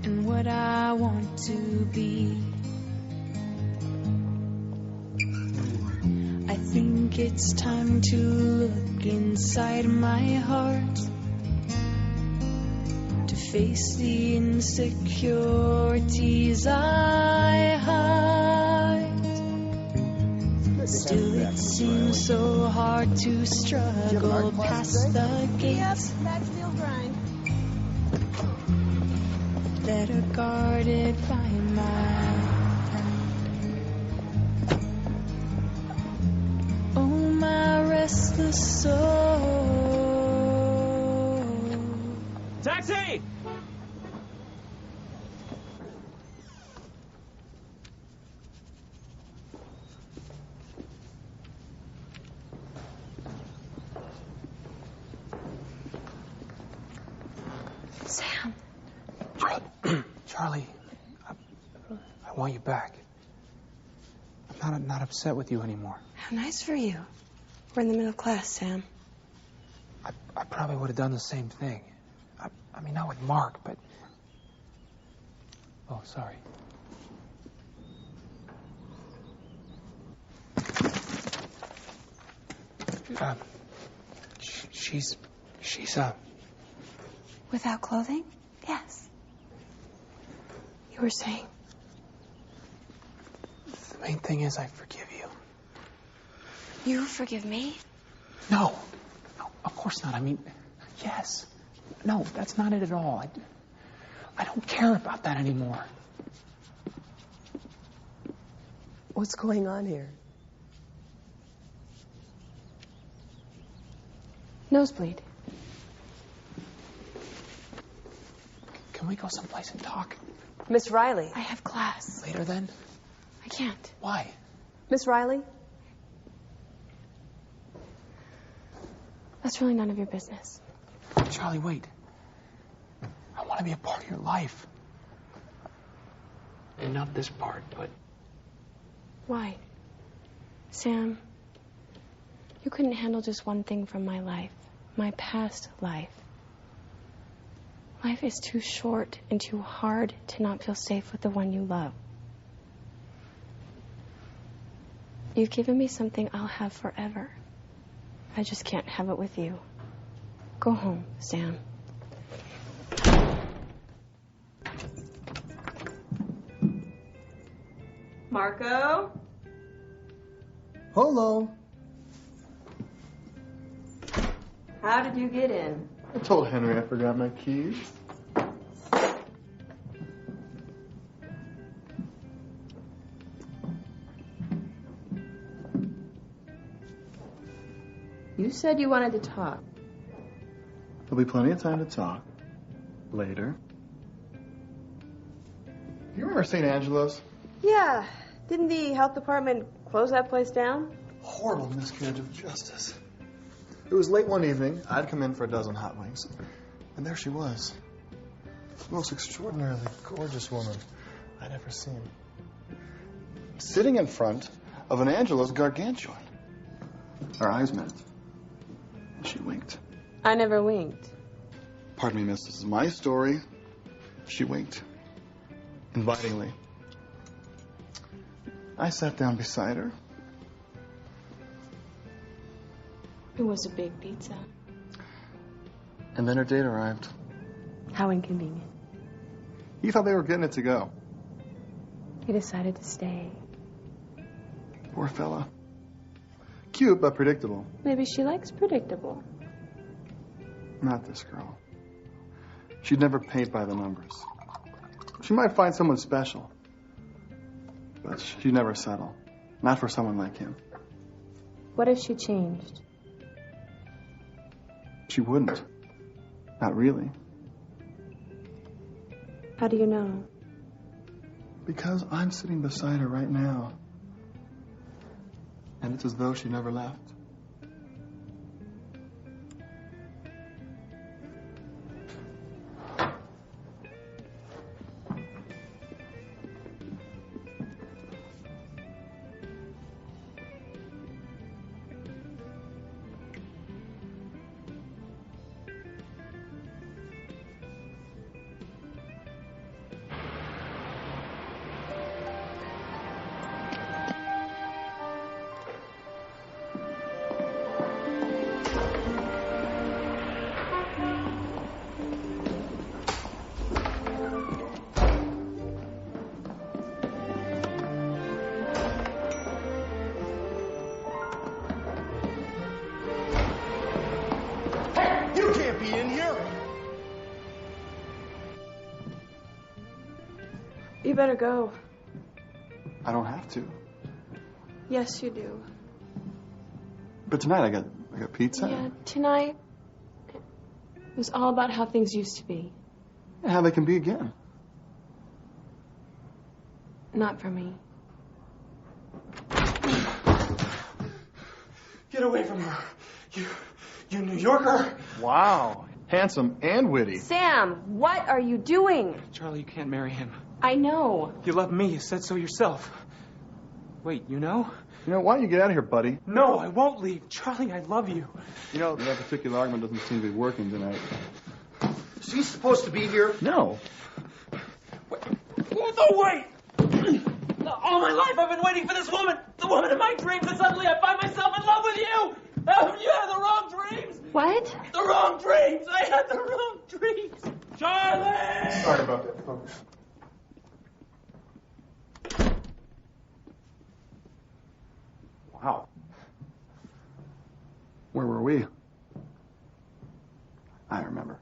and what I want to be. I think it's time to look inside my heart, to face the insecurities I hide. Still, it seems so hard to struggle past the gates that are guarded by my restless soul. Taxi! Sam. Charlie, I want you back. I'm not upset with you anymore. How nice for you. We're in the middle class, Sam. I probably would have done the same thing. I mean, not with Mark, but... Oh, sorry. She's Without clothing? Yes. You were saying? The main thing is I forgive you. You forgive me? No, of course not. I mean, yes. No, that's not it at all. I don't care about that anymore. What's going on here? Nosebleed. Can we go someplace and talk? Miss Riley. I have class. Later then? I can't. Why? Miss Riley? That's really none of your business. Charlie, wait. I want to be a part of your life. And not this part, but... Why? Sam, you couldn't handle just one thing from my life. My past life. Life is too short and too hard to not feel safe with the one you love. You've given me something I'll have forever. I just can't have it with you. Go home, Sam. Marco? Hello. How did you get in? I told Henry I forgot my keys. You said you wanted to talk. There'll be plenty of time to talk. Later. You remember St. Angelo's? Yeah. Didn't the health department close that place down? Horrible miscarriage of justice. It was late one evening. I'd come in for a dozen hot wings. And there she was. The most extraordinarily gorgeous woman I'd ever seen. Sitting in front of an Angelo's gargantuan. Our eyes met. And she winked. I never winked. Pardon me, miss. This is my story. She winked. Invitingly. I sat down beside her. It was a big pizza. And then her date arrived. How inconvenient. He thought they were getting it to go. He decided to stay. Poor fella. Cute, but predictable. Maybe she likes predictable. Not this girl. She'd never paint by the numbers. She might find someone special. But she'd never settle. Not for someone like him. What if she changed? She wouldn't. Not really. How do you know? Because I'm sitting beside her right now. And it's as though she never left. You better go. I don't have to. Yes, you do. But tonight I got pizza. Yeah, tonight it was all about how things used to be. And how they can be again. Not for me. Get away from her. You New Yorker. Wow. Handsome and witty. Sam, what are you doing? Charlie, you can't marry him. I know. You love me. You said so yourself. Wait, you know? You know, why don't you get out of here, buddy? No, I won't leave. Charlie, I love you. You know, that particular argument doesn't seem to be working tonight. She's supposed to be here. No. No, wait! All my life I've been waiting for this woman. The woman in my dreams, and suddenly I find myself in love with you. You had the wrong dreams. What? The wrong dreams. I had the wrong dreams. Charlie! Sorry about that, folks. Wow. Where were we? I remember.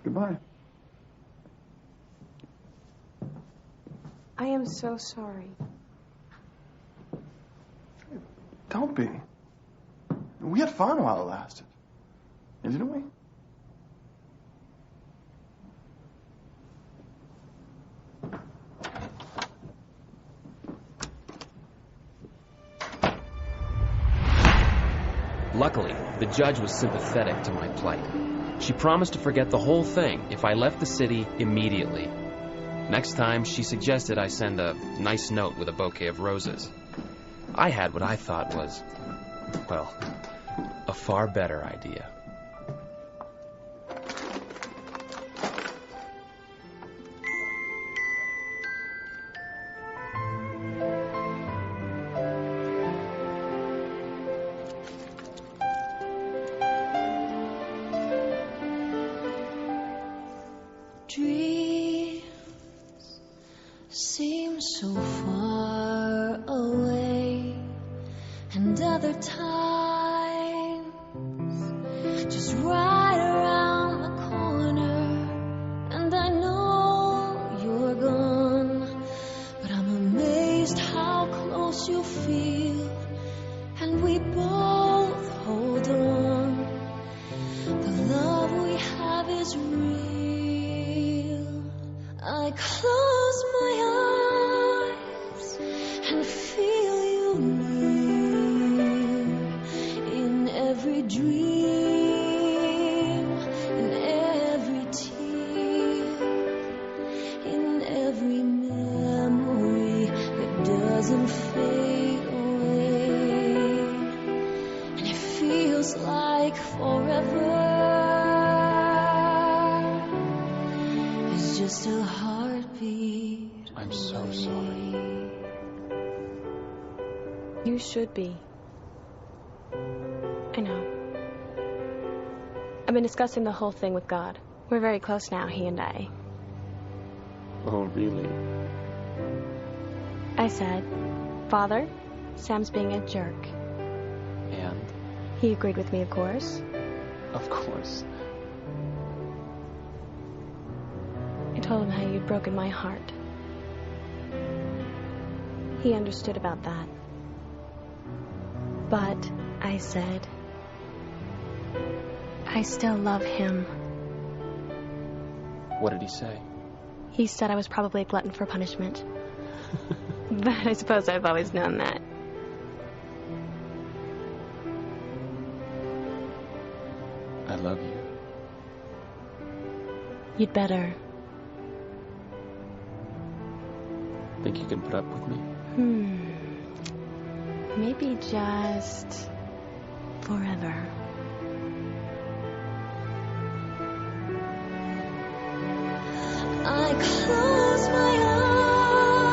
Goodbye. I am so sorry. Don't be. We had fun while it lasted. Didn't we? Luckily, the judge was sympathetic to my plight. She promised to forget the whole thing if I left the city immediately. Next time, she suggested I send a nice note with a bouquet of roses. I had what I thought was, well, a far better idea. Dreams seem so far away, and other times just right around the corner. And I know you're gone, but I'm amazed how close you feel, and we both hold on. The love we have is real. I close my eyes and feel you near in every dream, in every tear, in every memory that doesn't fade away. And it feels like forever. It's just a heartbeat. I'm so sorry. You should be. I know. I've been discussing the whole thing with God. We're very close now, he and I. Oh, really? I said, Father, Sam's being a jerk. And? He agreed with me, of course. Of course. I told him how you'd broken my heart. He understood about that. But I said, I still love him. What did he say? He said I was probably a glutton for punishment. But I suppose I've always known that. I love you. You'd better. Think you can put up with me? Maybe just forever. I close my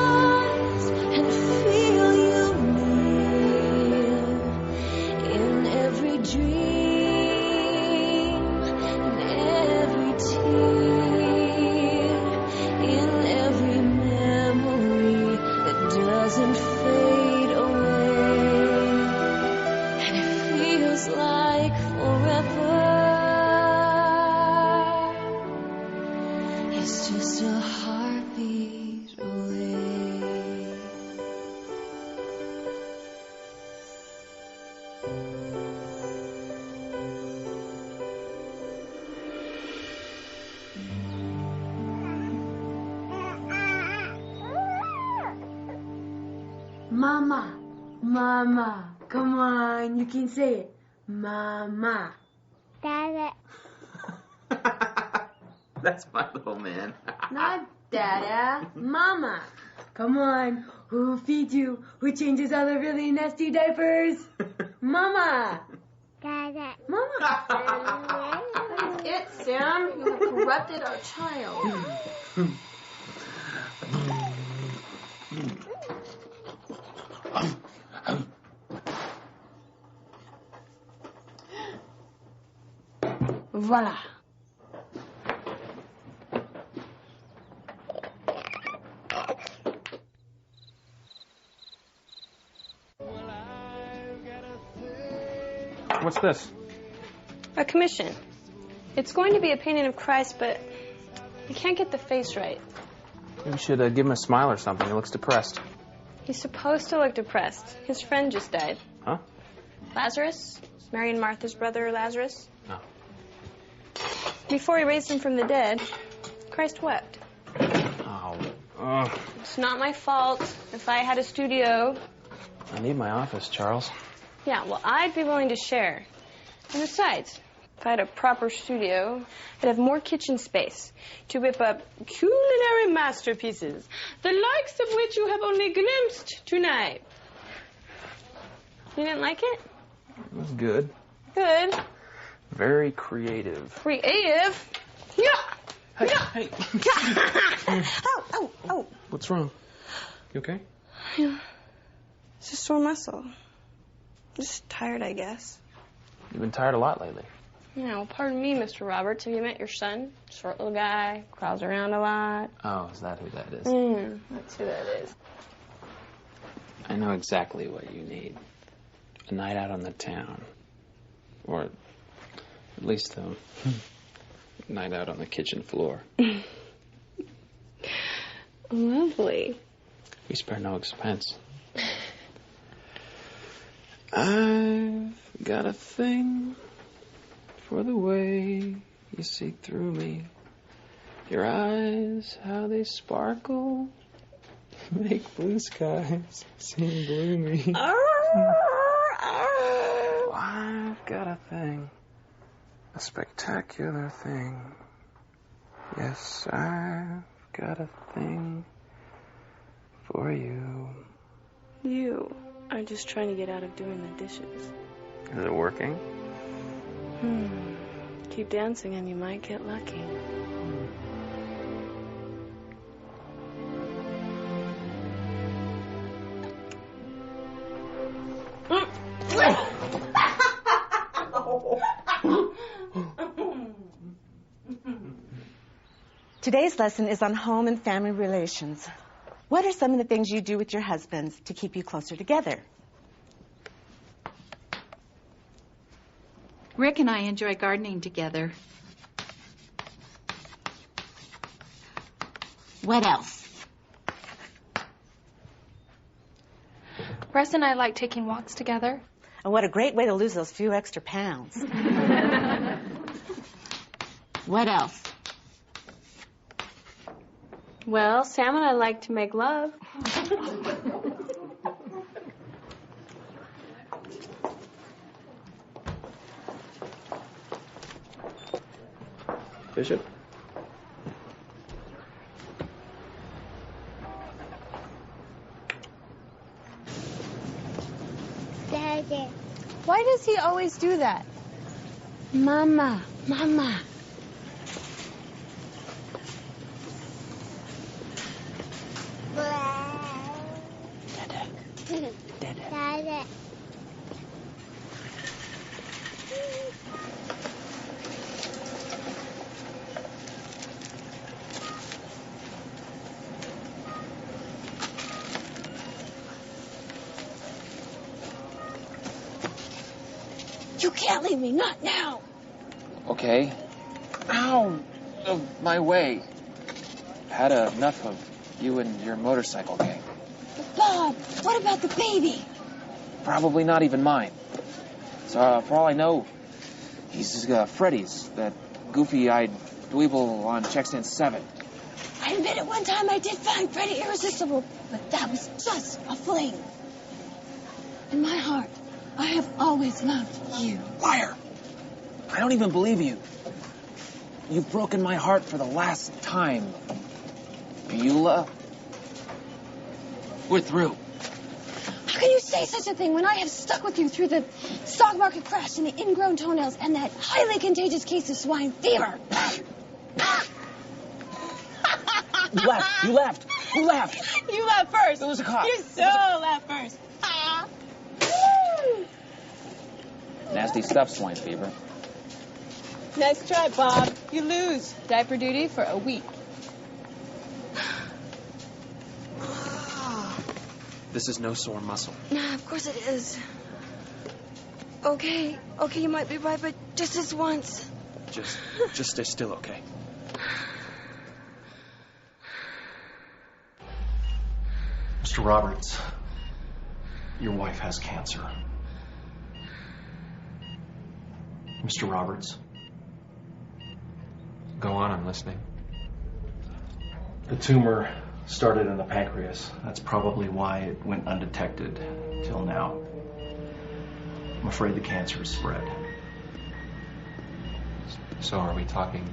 eyes and feel you near in every dream, in every tear, in every memory that doesn't fade away. And it feels like forever. It's just a heartbeat away. Mama, Mama, come on, you can say it. Mama. Dada. That's my little man. Not Dada, Mama. Come on, who feeds you? Who changes all the really nasty diapers? Mama. Dada. Mama. That's it, Sam. You have corrupted our child. Voila. What's this? A commission. It's going to be a painting of Christ, but I can't get the face right. Maybe we should give him a smile or something. He looks depressed. He's supposed to look depressed. His friend just died. Huh? Lazarus? Mary and Martha's brother, Lazarus? No. Before he raised him from the dead, Christ wept. Oh. Ugh. It's not my fault. If I had a studio... I need my office, Charles. Yeah, well, I'd be willing to share. And besides, if I had a proper studio, I'd have more kitchen space to whip up culinary masterpieces, the likes of which you have only glimpsed tonight. You didn't like it? It was good. Good. Very creative. Creative? Yeah. Hey. Oh. What's wrong? You okay? Yeah. It's a sore muscle. Just tired, I guess. You've been tired a lot lately. Yeah, well, pardon me, Mr. Roberts. Have you met your son? Short little guy, crawls around a lot. Oh, is that who that is? That's who that is. I know exactly what you need. A night out on the town. Or at least a night out on the kitchen floor. Lovely. We spare no expense. I've got a thing for the way you see through me. Your eyes, how they sparkle, make blue skies seem gloomy. I've got a thing, a spectacular thing. Yes, I've got a thing for you. You are just trying to get out of doing the dishes. Is it working? Keep dancing and you might get lucky. Today's lesson is on home and family relations. What are some of the things you do with your husbands to keep you closer together? Rick and I enjoy gardening together. What else? Russ and I like taking walks together. And what a great way to lose those few extra pounds. What else? Well, Sam and I like to make love. Bishop? Daddy. Why does he always do that? Mama. Daddy. You can't leave me, not now. Okay. Ow! Of my way. Had enough of you and your motorcycle gang. Bob, what about the baby? Probably not even mine. So, for all I know, he's Freddy's, that goofy-eyed dweeble on checkstand 7. I admit at one time I did find Freddie irresistible, but that was just a fling. In my heart, I have always loved you. Liar! I don't even believe you. You've broken my heart for the last time. Beulah. We're through. How can you say such a thing when I have stuck with you through the stock market crash and the ingrown toenails and that highly contagious case of swine fever? You laughed. You laughed. You laughed. You laughed first. It was a cop. You so laughed first. Nasty stuff, swine fever. Nice try, Bob. You lose. Diaper duty for a week. This is no sore muscle. Nah, of course it is. Okay, you might be right, but just this once. Just stay still, okay? Mr. Roberts, your wife has cancer. Mr. Roberts. Go on, I'm listening. The tumor started in the pancreas. That's probably why it went undetected till now. I'm afraid the cancer has spread. So are we talking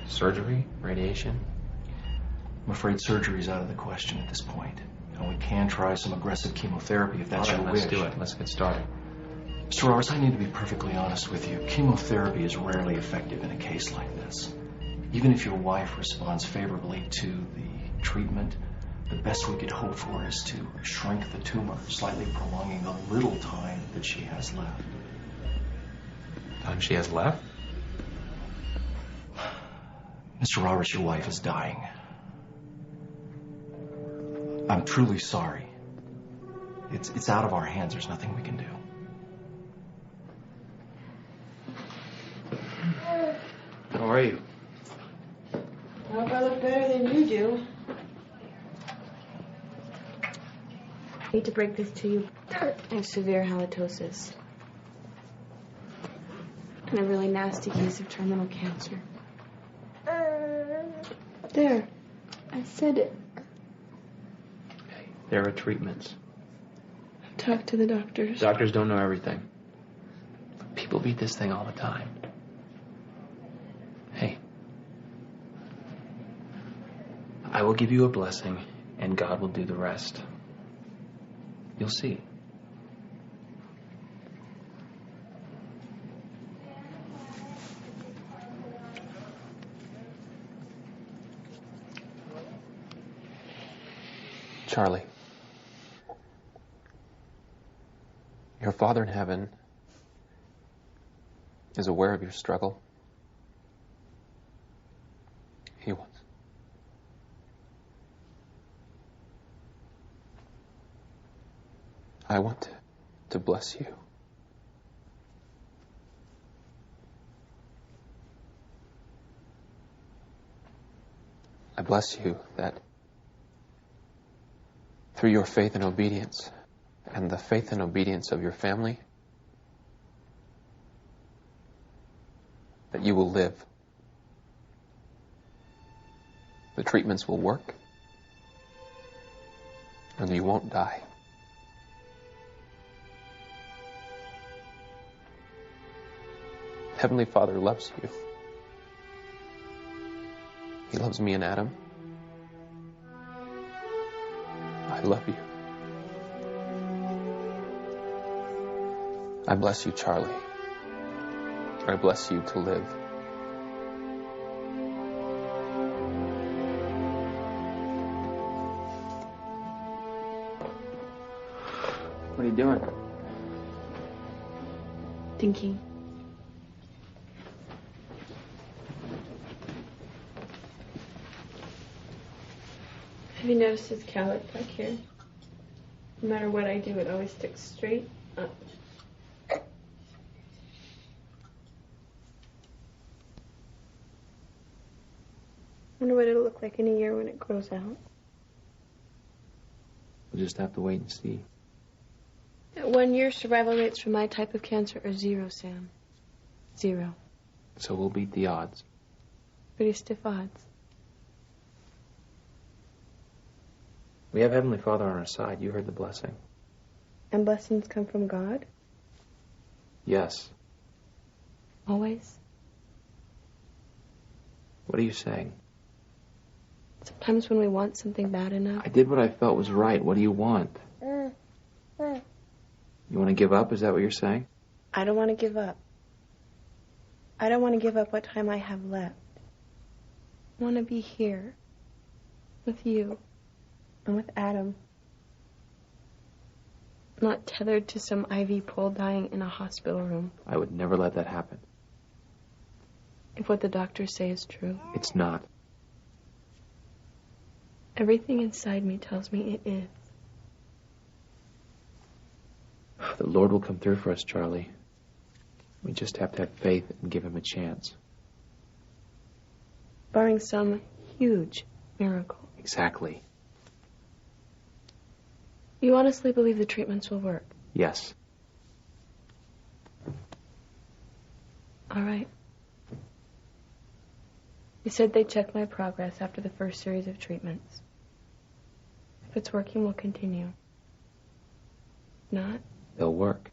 surgery, radiation? I'm afraid surgery's out of the question at this point. And we can try some aggressive chemotherapy if that's All right, your let's wish. do it. Let's get started. Mr. Roberts, I need to be perfectly honest with you. Chemotherapy is rarely effective in a case like this. Even if your wife responds favorably to the treatment, the best we could hope for is to shrink the tumor, slightly prolonging the little time that she has left. Time she has left? Mr. Roberts, your wife is dying. I'm truly sorry. It's out of our hands. There's nothing we can do. How are you? I hope I look better than you do. I hate to break this to you. I have severe halitosis. And a really nasty case of terminal cancer. There. I said it. There are treatments. Talk to the doctors. Doctors don't know everything. People beat this thing all the time. Hey. I will give you a blessing, and God will do the rest. You'll see. Charlie, your Father in heaven is aware of your struggle. He was. I want to bless you. I bless you that through your faith and obedience, and the faith and obedience of your family, that you will live. The treatments will work, and you won't die. Heavenly Father loves you. He loves me and Adam. I love you. I bless you, Charlie. I bless you to live. What are you doing? Thinking. Have you noticed his cowlick back here? No matter what I do, it always sticks straight up. Wonder what it'll look like in a year when it grows out. We'll just have to wait and see. At 1 year, survival rates for my type of cancer are 0, Sam. 0. So we'll beat the odds. Pretty stiff odds. We have Heavenly Father on our side. You heard the blessing. And blessings come from God? Yes. Always? What are you saying? Sometimes when we want something bad enough. I did what I felt was right. What do you want? You want to give up? Is that what you're saying? I don't want to give up. I don't want to give up what time I have left. I want to be here. With you. And with Adam. Not tethered to some IV pole dying in a hospital room. I would never let that happen. If what the doctors say is true. It's not. Everything inside me tells me it is. The Lord will come through for us, Charlie. We just have to have faith and give him a chance. Barring some huge miracle. Exactly. You honestly believe the treatments will work? Yes. All right. You said they'd check my progress after the first series of treatments. If it's working, we'll continue. If not? They'll work.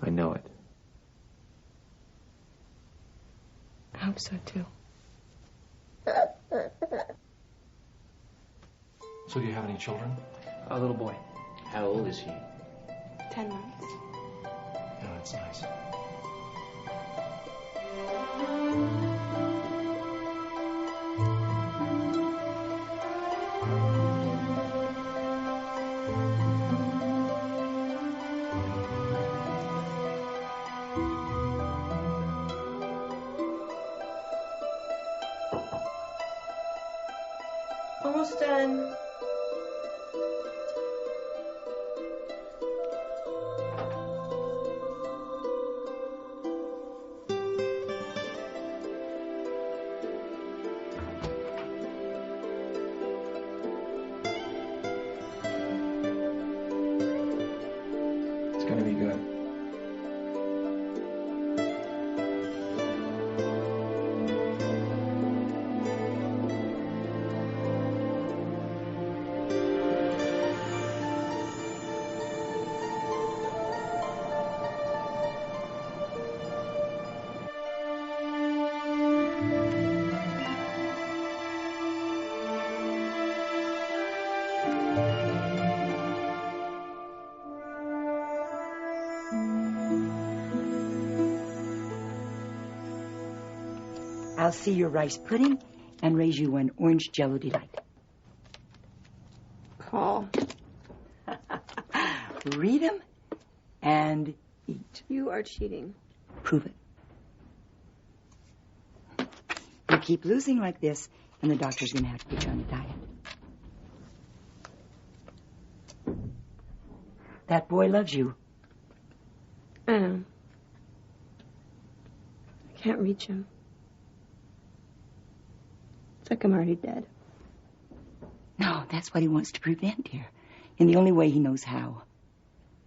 I know it. hope so, too. So do you have any children? A little boy. How old is he? 10 months. Yeah, that's nice. Almost done. It's gonna be good. I'll see your rice pudding and raise you one orange Jello delight. Paul. Read them and eat. You are cheating. Prove it. You keep losing like this, and the doctor's going to have to put you on a diet. That boy loves you. I know. I can't reach him. It's like I'm already dead. No, that's what he wants to prevent, dear. In the only way he knows how.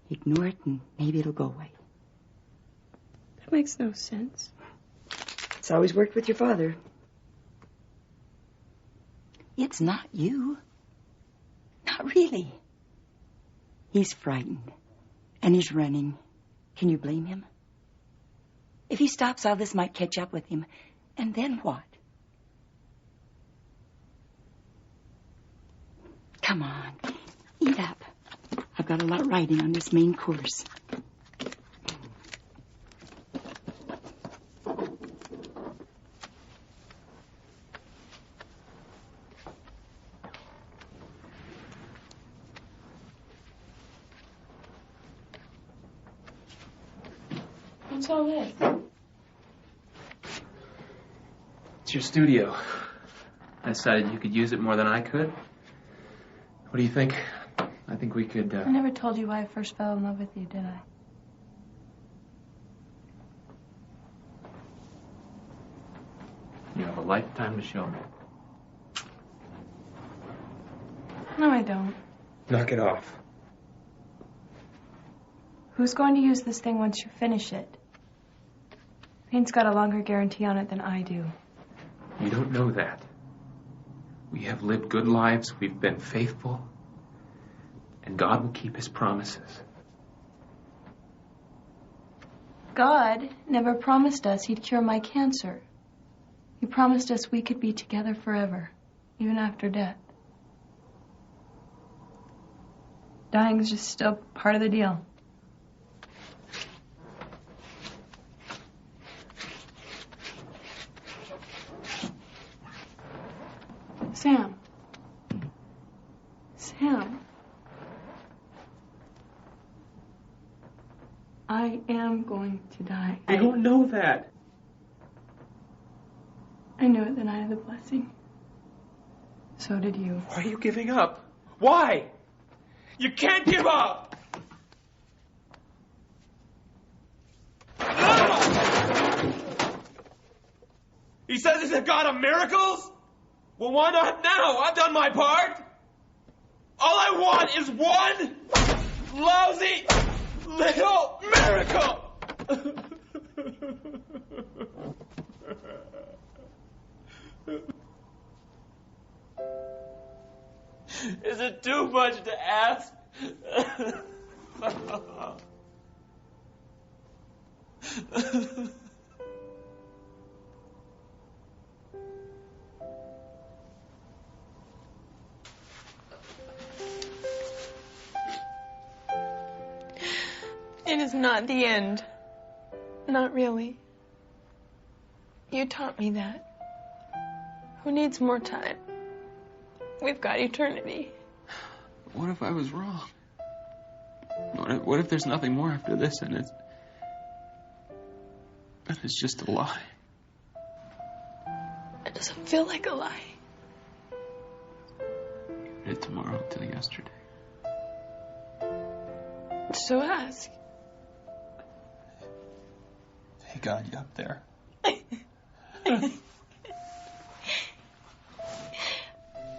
Ignore it and maybe it'll go away. That makes no sense. It's always worked with your father. It's not you. Not really. He's frightened. And he's running. Can you blame him? If he stops, all this might catch up with him. And then what? Come on, eat up. I've got a lot riding on this main course. What's all this? It's your studio. I decided you could use it more than I could. What do you think? I think we could, I never told you why I first fell in love with you, did I? You have a lifetime to show me. No, I don't. Knock it off. Who's going to use this thing once you finish it? Paint's got a longer guarantee on it than I do. You don't know that. We have lived good lives. We've been faithful. And God will keep his promises. God never promised us he'd cure my cancer. He promised us we could be together forever, even after death. Dying's just still part of the deal. Sam. Sam. I am going to die. I don't know that. I knew it the night of the blessing. So did you. Why are you giving up? Why? You can't give up! No! He says he's a God of miracles? Well, why not now? I've done my part. All I want is one lousy little miracle! Is it too much to ask? It is not the end. Not really. You taught me that. Who needs more time? We've got eternity. What if I was wrong? What if there's nothing more after this and it's just a lie? It doesn't feel like a lie. Did tomorrow till yesterday. So ask. Hey, God, you up there?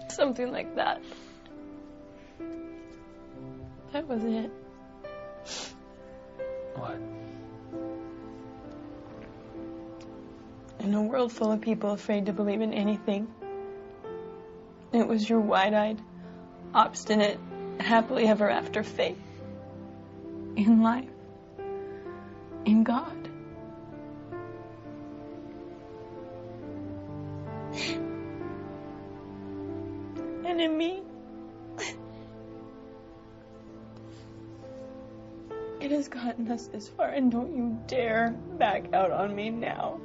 Something like that. That was it. What? In a world full of people afraid to believe in anything, it was your wide-eyed, obstinate, happily ever after faith in life, in God. And in me. It has gotten us this far, and don't you dare back out on me now.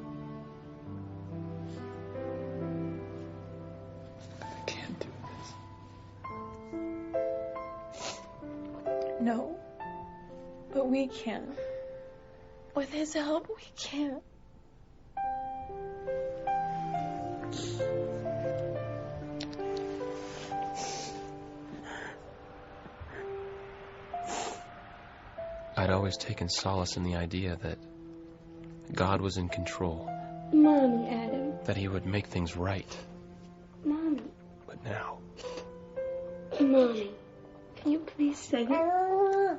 I can't do this. No. But we can. With his help, we can. I'd always taken solace in the idea that God was in control. Mommy, Adam. That he would make things right. Mommy. But now... Mommy. Can you please say it?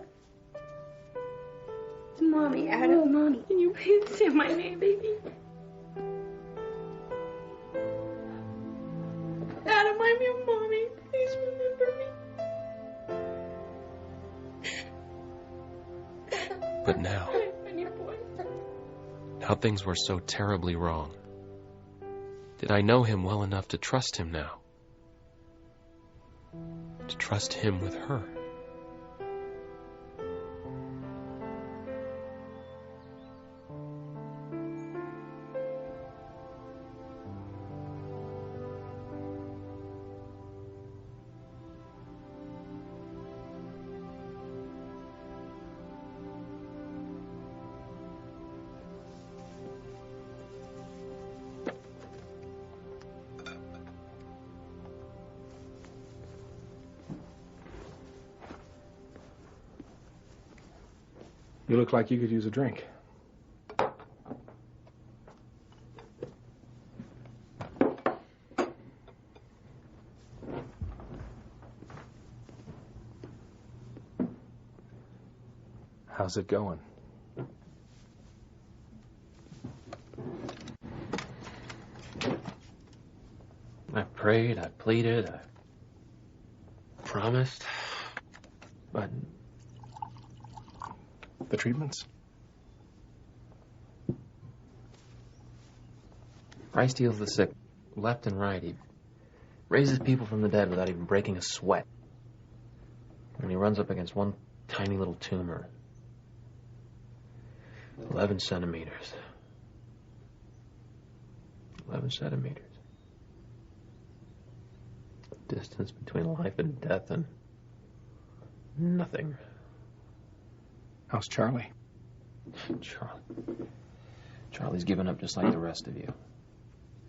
It's Mommy, Adam. Mommy. Can you please say my name, baby? Adam, I'm your mommy. Please remember me. But now... Now things were so terribly wrong. Did I know him well enough to trust him now? To trust him with her? You look like you could use a drink. How's it going? I prayed, I pleaded, I promised, but... The treatments? Christ heals the sick left and right. He raises people from the dead without even breaking a sweat. When he runs up against one tiny little tumor, 11 centimeters. 11 centimeters. Distance between life and death and nothing. How's Charlie? Charlie's given up just like the rest of you.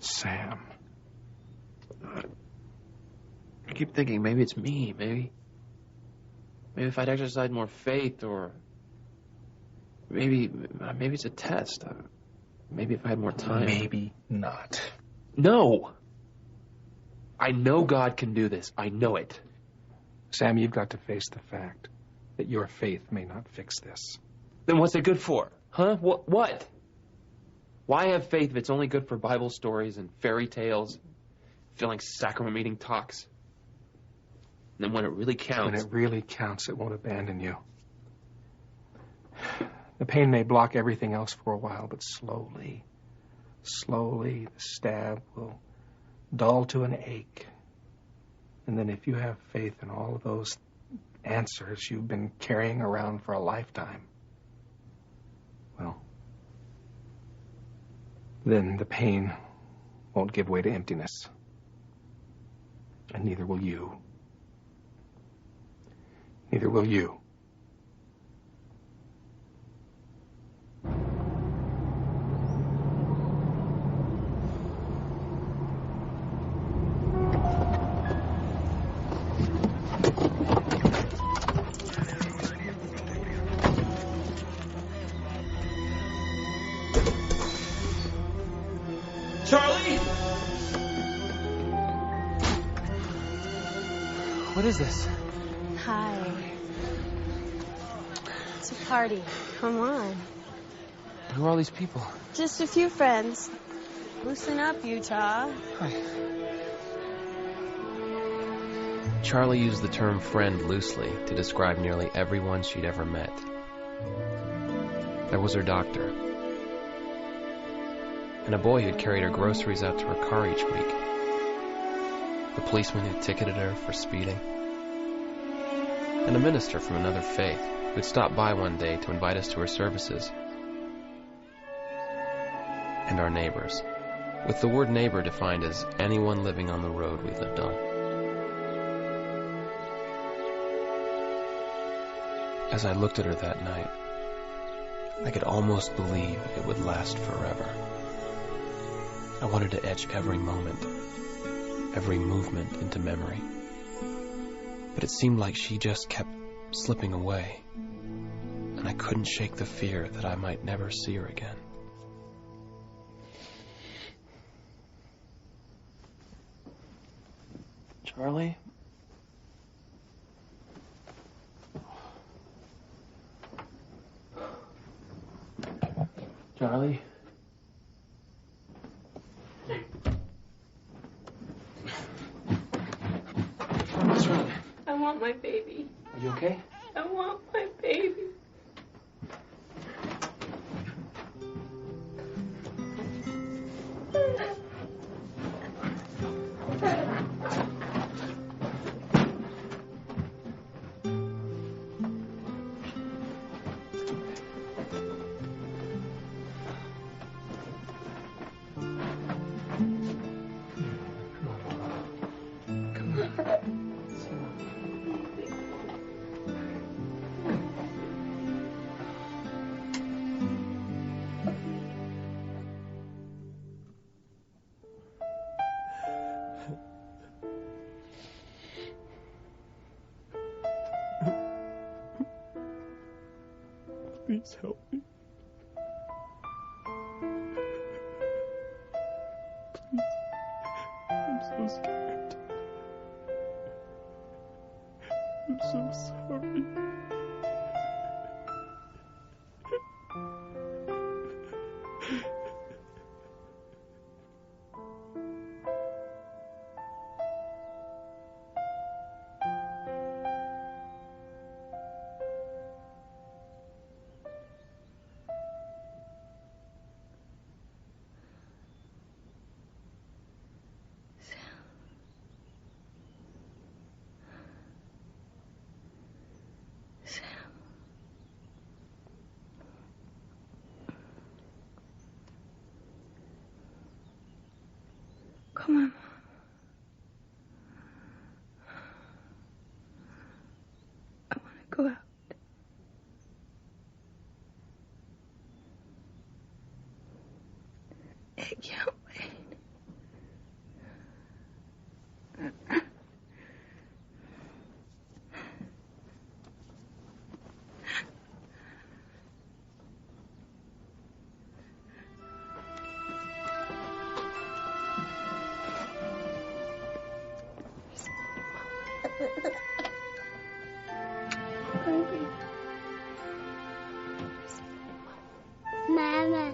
Sam. I keep thinking maybe it's me, maybe if I'd exercised more faith, or maybe it's a test. Maybe if I had more time. Maybe not. No! I know God can do this. I know it. Sam, you've got to face the fact that your faith may not fix this. Then what's it good for? Huh? What? Why have faith if it's only good for Bible stories and fairy tales, filling sacrament meeting talks? And then when it really counts... When it really counts, it won't abandon you. The pain may block everything else for a while, but slowly, the stab will dull to an ache. And then if you have faith in all of those answers you've been carrying around for a lifetime, then the pain won't give way to emptiness. And neither will you. Neither will you. Charly? What is this? Hi. It's a party. Come on. Who are all these people? Just a few friends. Loosen up, Utah. Hi. Charly used the term friend loosely to describe nearly everyone she'd ever met. There was her doctor, and a boy who'd carried her groceries out to her car each week, the policeman who ticketed her for speeding, and a minister from another faith who'd stopped by one day to invite us to her services, and our neighbors, with the word neighbor defined as anyone living on the road we lived on. As I looked at her that night, I could almost believe it would last forever. I wanted to etch every moment, every movement into memory. But it seemed like she just kept slipping away, and I couldn't shake the fear that I might never see her again. Charly? Charly? What's wrong? I want my baby. Are you okay? I want my baby. Please help me. Please. I'm so scared. I'm so sorry. Come on, Mom. I want to go out. I can't wait. Baby. Mama.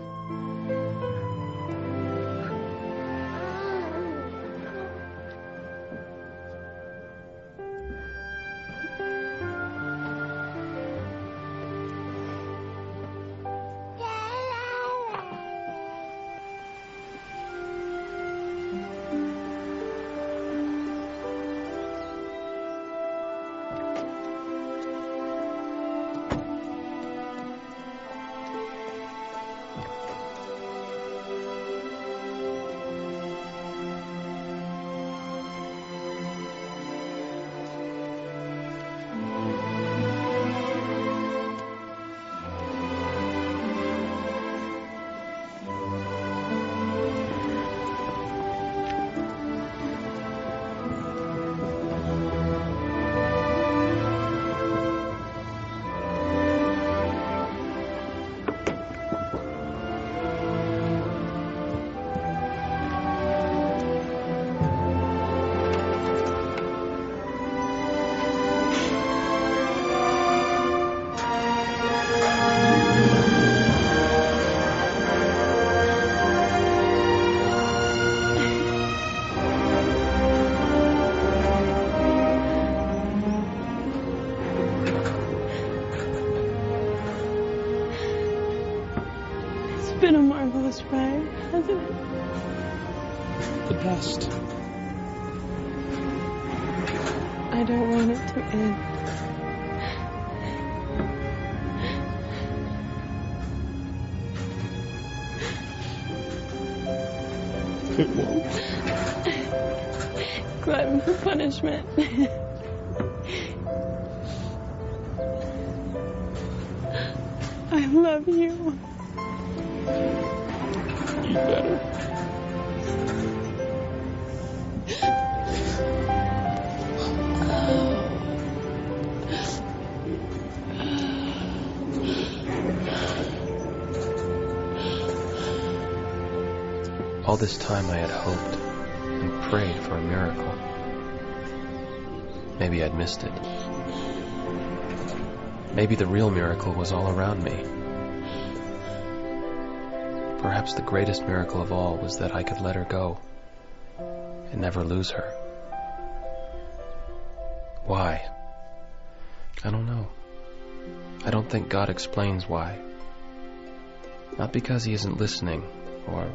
been a marvelous ride, hasn't it? The best. I don't want it to end. It won't. Glutton for punishment. I love you. You better. All this time I had hoped and prayed for a miracle. Maybe I'd missed it. Maybe the real miracle was all around me. Perhaps the greatest miracle of all was that I could let her go and never lose her. Why? I don't know. I don't think God explains why. Not because he isn't listening or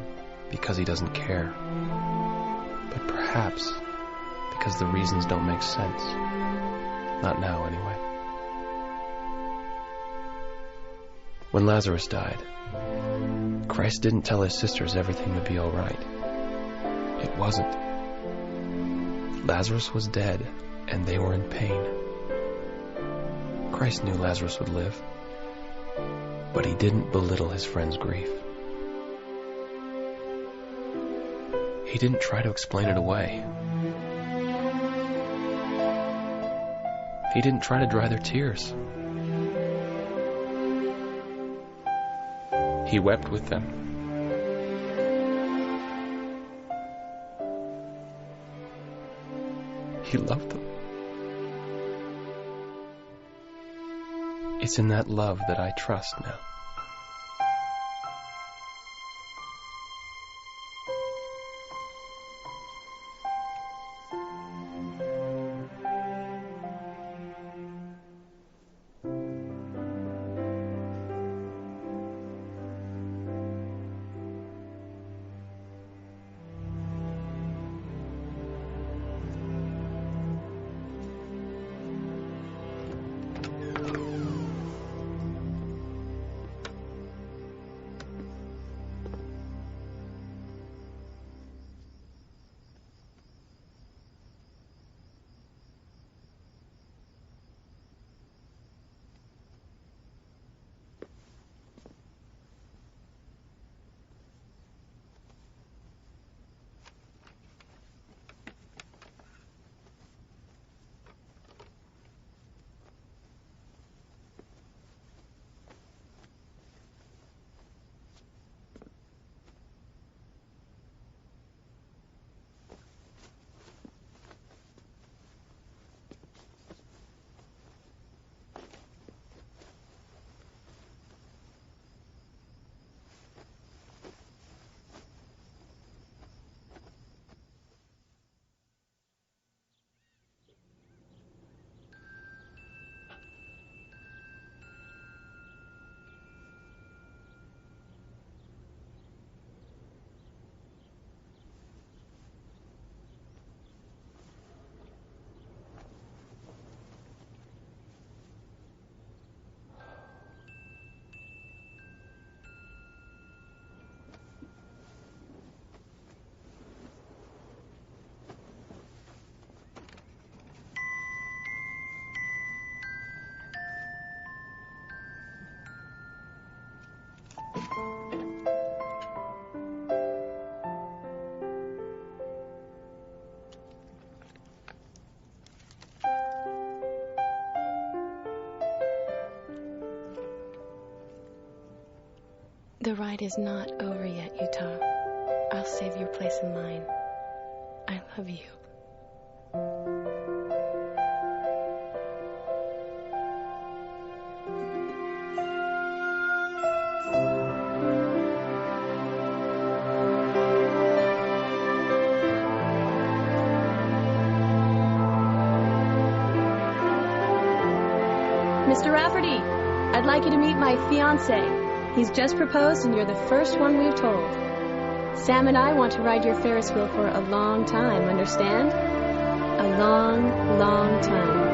because he doesn't care, but perhaps because the reasons don't make sense. Not now, anyway. When Lazarus died, Christ didn't tell his sisters everything would be all right. It wasn't. Lazarus was dead, and they were in pain. Christ knew Lazarus would live, but he didn't belittle his friend's grief. He didn't try to explain it away. He didn't try to dry their tears. He wept with them. He loved them. It's in that love that I trust now. The ride is not over yet, Utah. I'll save your place in line. I love you. Mr. Rafferty, I'd like you to meet my fiancé, He's just proposed and you're the first one we've told. Sam and I want to ride your Ferris wheel for a long time, understand? A long, long time.